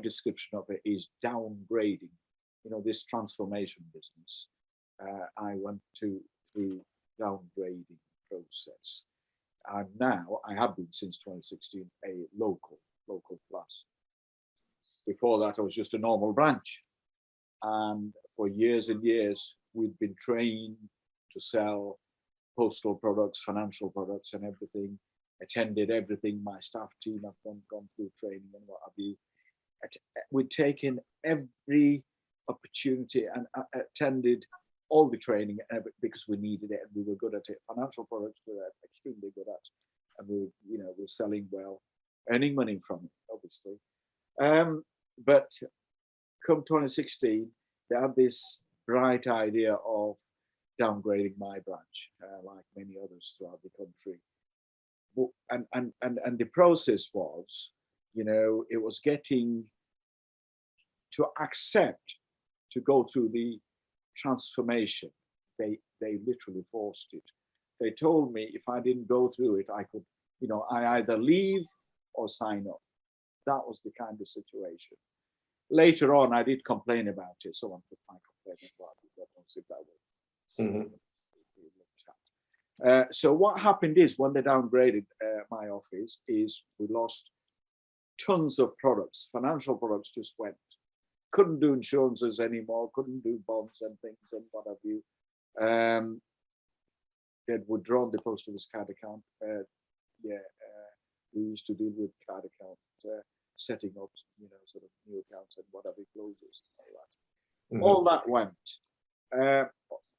description of it is downgrading. This transformation business. I went through downgrading process, and now I have been since 2016 a local plus. Before that, I was just a normal branch. And for years and years, we've been trained to sell postal products, financial products, and everything. Attended everything. My staff team have gone through training and what have you. We've taken every opportunity and attended all the training because we needed it and we were good at it. Financial products we were extremely good at, and we were selling well, earning money from it, obviously. But come 2016, they had this bright idea of downgrading my branch, like many others throughout the country. And the process was, it was getting to accept to go through the transformation. They literally forced it. They told me if I didn't go through it, I could, I either leave or sign up. That was the kind of situation. Later on, I did complain about it. Someone put my complaint about it. So what happened is when they downgraded my office is we lost tons of products. Financial products just went. Couldn't do insurances anymore, couldn't do bonds and things and what have you. They'd withdrawn the post office card account. We used to deal with card account, setting up, sort of new accounts and whatever closes and all that. Mm-hmm. All that went.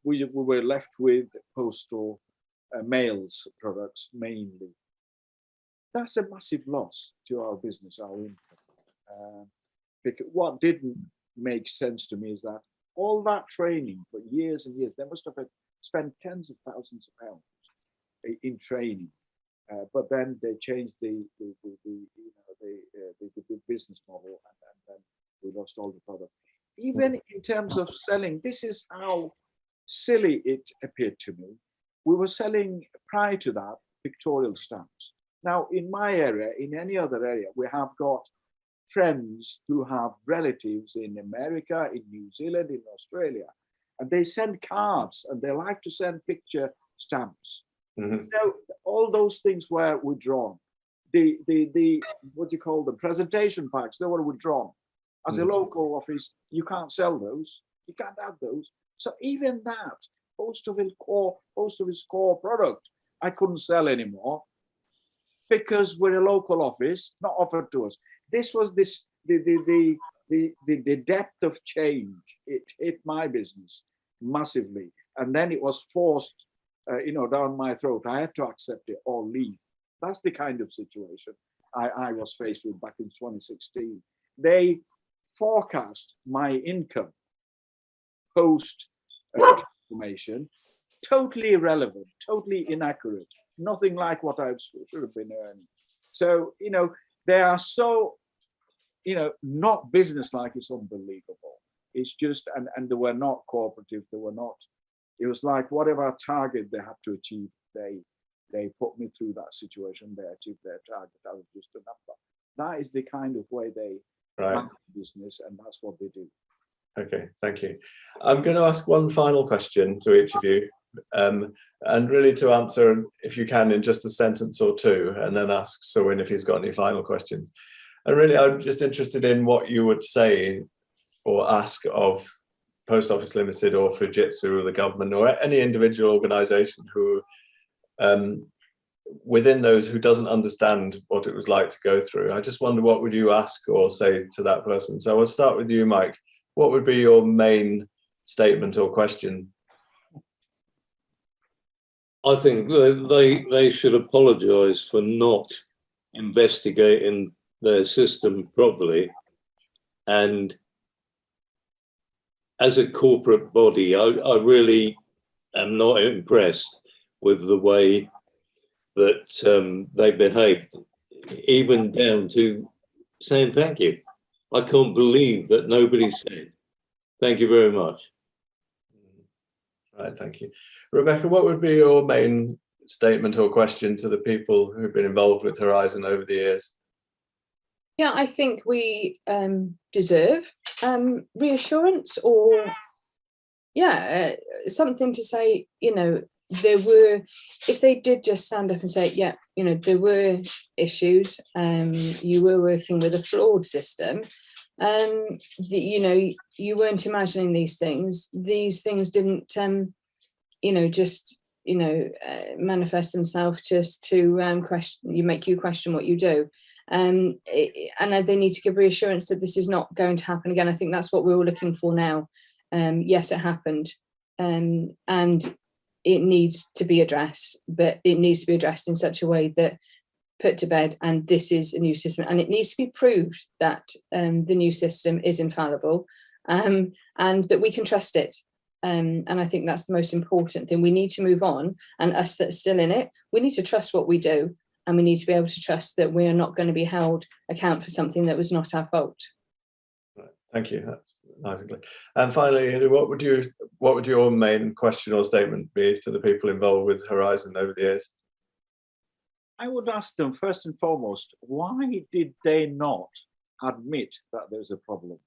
We were left with postal mails products mainly. That's a massive loss to our business, our income. Because what didn't make sense to me is that all that training for years and years, they must have spent tens of thousands of pounds in training, but then they changed the business model, and then we lost all the product. Even in terms of selling, this is how silly it appeared to me. We were selling prior to that pictorial stamps. Now, in my area, in any other area, we have got friends who have relatives in America, in New Zealand, in Australia, and they send cards and they like to send picture stamps. Mm-hmm. So all those things were withdrawn. The what do you call them, presentation packs, they were withdrawn. As a local office, you can't sell those, you can't have those. So even that post office core product, I couldn't sell anymore because we're a local office, not offered to us. This was the depth of change. It hit my business massively, and then it was forced, down my throat. I had to accept it or leave. That's the kind of situation I was faced with back in 2016. They forecast my income post transformation, totally irrelevant, totally inaccurate, nothing like what I should have been earning. So, they are so, not business-like. It's unbelievable. It's just, and they were not cooperative. They were not, it was like whatever target they had to achieve, they put me through that situation. They achieved their target. I was just a number. That is the kind of way they run the business, and that's what they do. Okay, thank you. I'm going to ask one final question to each of you, and really to answer, if you can, in just a sentence or two, and then ask Sowin if he's got any final questions. And really, I'm just interested in what you would say or ask of Post Office Limited or Fujitsu or the government or any individual organisation who, within those who doesn't understand what it was like to go through. I just wonder, what would you ask or say to that person? So I'll start with you, Mike. What would be your main statement or question? I think they should apologise for not investigating their system properly. And as a corporate body, I really am not impressed with the way that they behaved, even down to saying thank you. I can't believe that nobody said thank you very much. Right, thank you. Rebecca, what would be your main statement or question to the people who've been involved with Horizon over the years? Yeah, I think we deserve reassurance, or something to say, there were, if they did just stand up and say, yeah, there were issues, you were working with a flawed system, you weren't imagining these things didn't, manifest themselves just to make you question what you do. and they need to give reassurance that this is not going to happen again. I think that's what we're all looking for now. Yes, it happened, and it needs to be addressed, but it needs to be addressed in such a way that put to bed, and this is a new system, and it needs to be proved that the new system is infallible, and that we can trust it. And I think that's the most important thing. We need to move on, and us that are still in it, we need to trust what we do, and we need to be able to trust that we are not going to be held account for something that was not our fault. Right. Thank you. That's nice and clear. And finally, what would your main question or statement be to the people involved with Horizon over the years? I would ask them first and foremost, why did they not admit that there's a problem?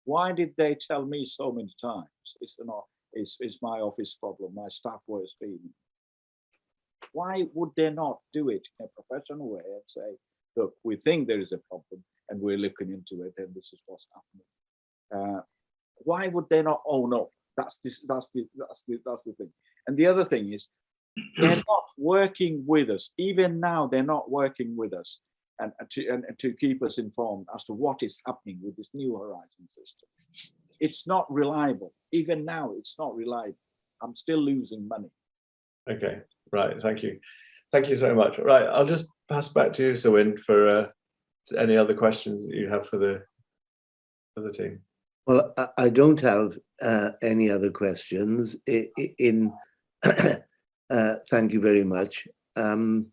Why did they tell me so many times, it's my office problem, my staff were speaking? Why would they not do it in a professional way and say, look, we think there is a problem and we're looking into it and this is what's happening? Why would they not own up? That's the thing. And the other thing is, they're not working with us. Even now, they're not working with us and to keep us informed as to what is happening with this new Horizon system. It's not reliable. Even now, it's not reliable. I'm still losing money. Okay, right. Thank you. Thank you so much. Right, I'll just pass back to you, Sawin, for any other questions that you have for the team. Well, I don't have any other questions. Thank you very much. And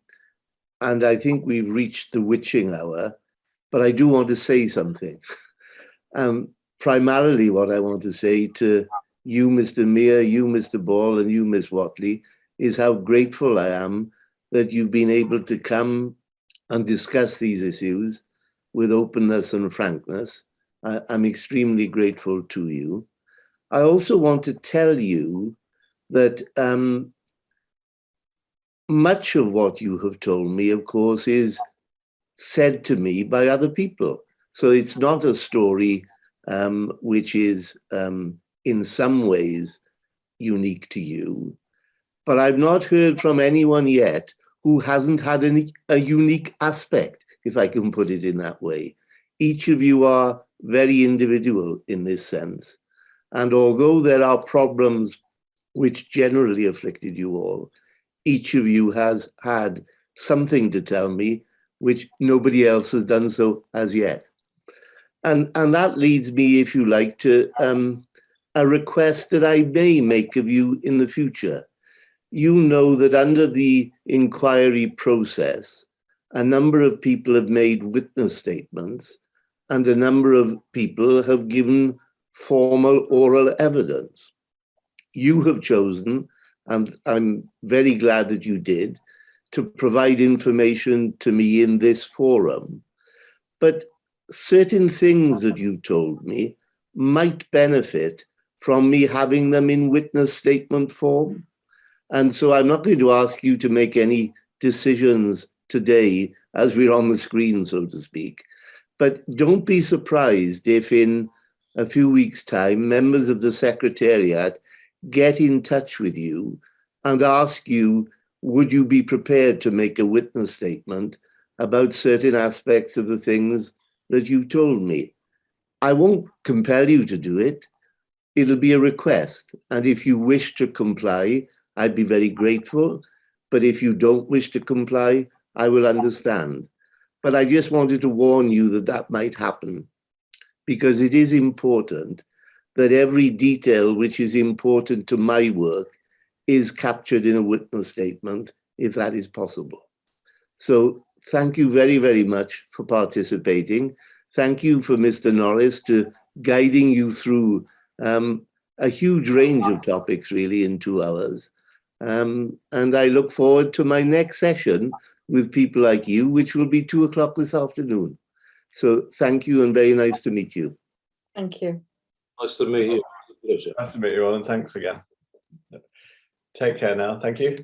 I think we've reached the witching hour, but I do want to say something. Primarily what I want to say to you, Mr. Meir, you, Mr. Ball, and you, Ms. Watley, is how grateful I am that you've been able to come and discuss these issues with openness and frankness. I'm extremely grateful to you. I also want to tell you that much of what you have told me, of course, is said to me by other people. So it's not a story which is in some ways unique to you. But I've not heard from anyone yet who hasn't had a unique aspect, if I can put it in that way. Each of you are very individual in this sense. And although there are problems which generally afflicted you all, each of you has had something to tell me which nobody else has done so as yet. And that leads me, if you like, to a request that I may make of you in the future. You know that under the inquiry process, a number of people have made witness statements and a number of people have given formal oral evidence. You have chosen, and I'm very glad that you did, to provide information to me in this forum. But certain things that you've told me might benefit from me having them in witness statement form. And so I'm not going to ask you to make any decisions today as we're on the screen, so to speak. But don't be surprised if in a few weeks' time, members of the Secretariat get in touch with you and ask you, would you be prepared to make a witness statement about certain aspects of the things that you've told me? I won't compel you to do it. It'll be a request. And if you wish to comply, I'd be very grateful. But if you don't wish to comply, I will understand. But I just wanted to warn you that that might happen, because it is important that every detail which is important to my work is captured in a witness statement, if that is possible. So thank you very, very much for participating. Thank you for Mr. Norris to guiding you through a huge range of topics really in 2 hours. And I look forward to my next session with people like you, which will be 2 o'clock this afternoon. So thank you and very nice to meet you. Thank you. Nice to meet you. Pleasure. Nice to meet you all, and thanks again. Take care now. Thank you.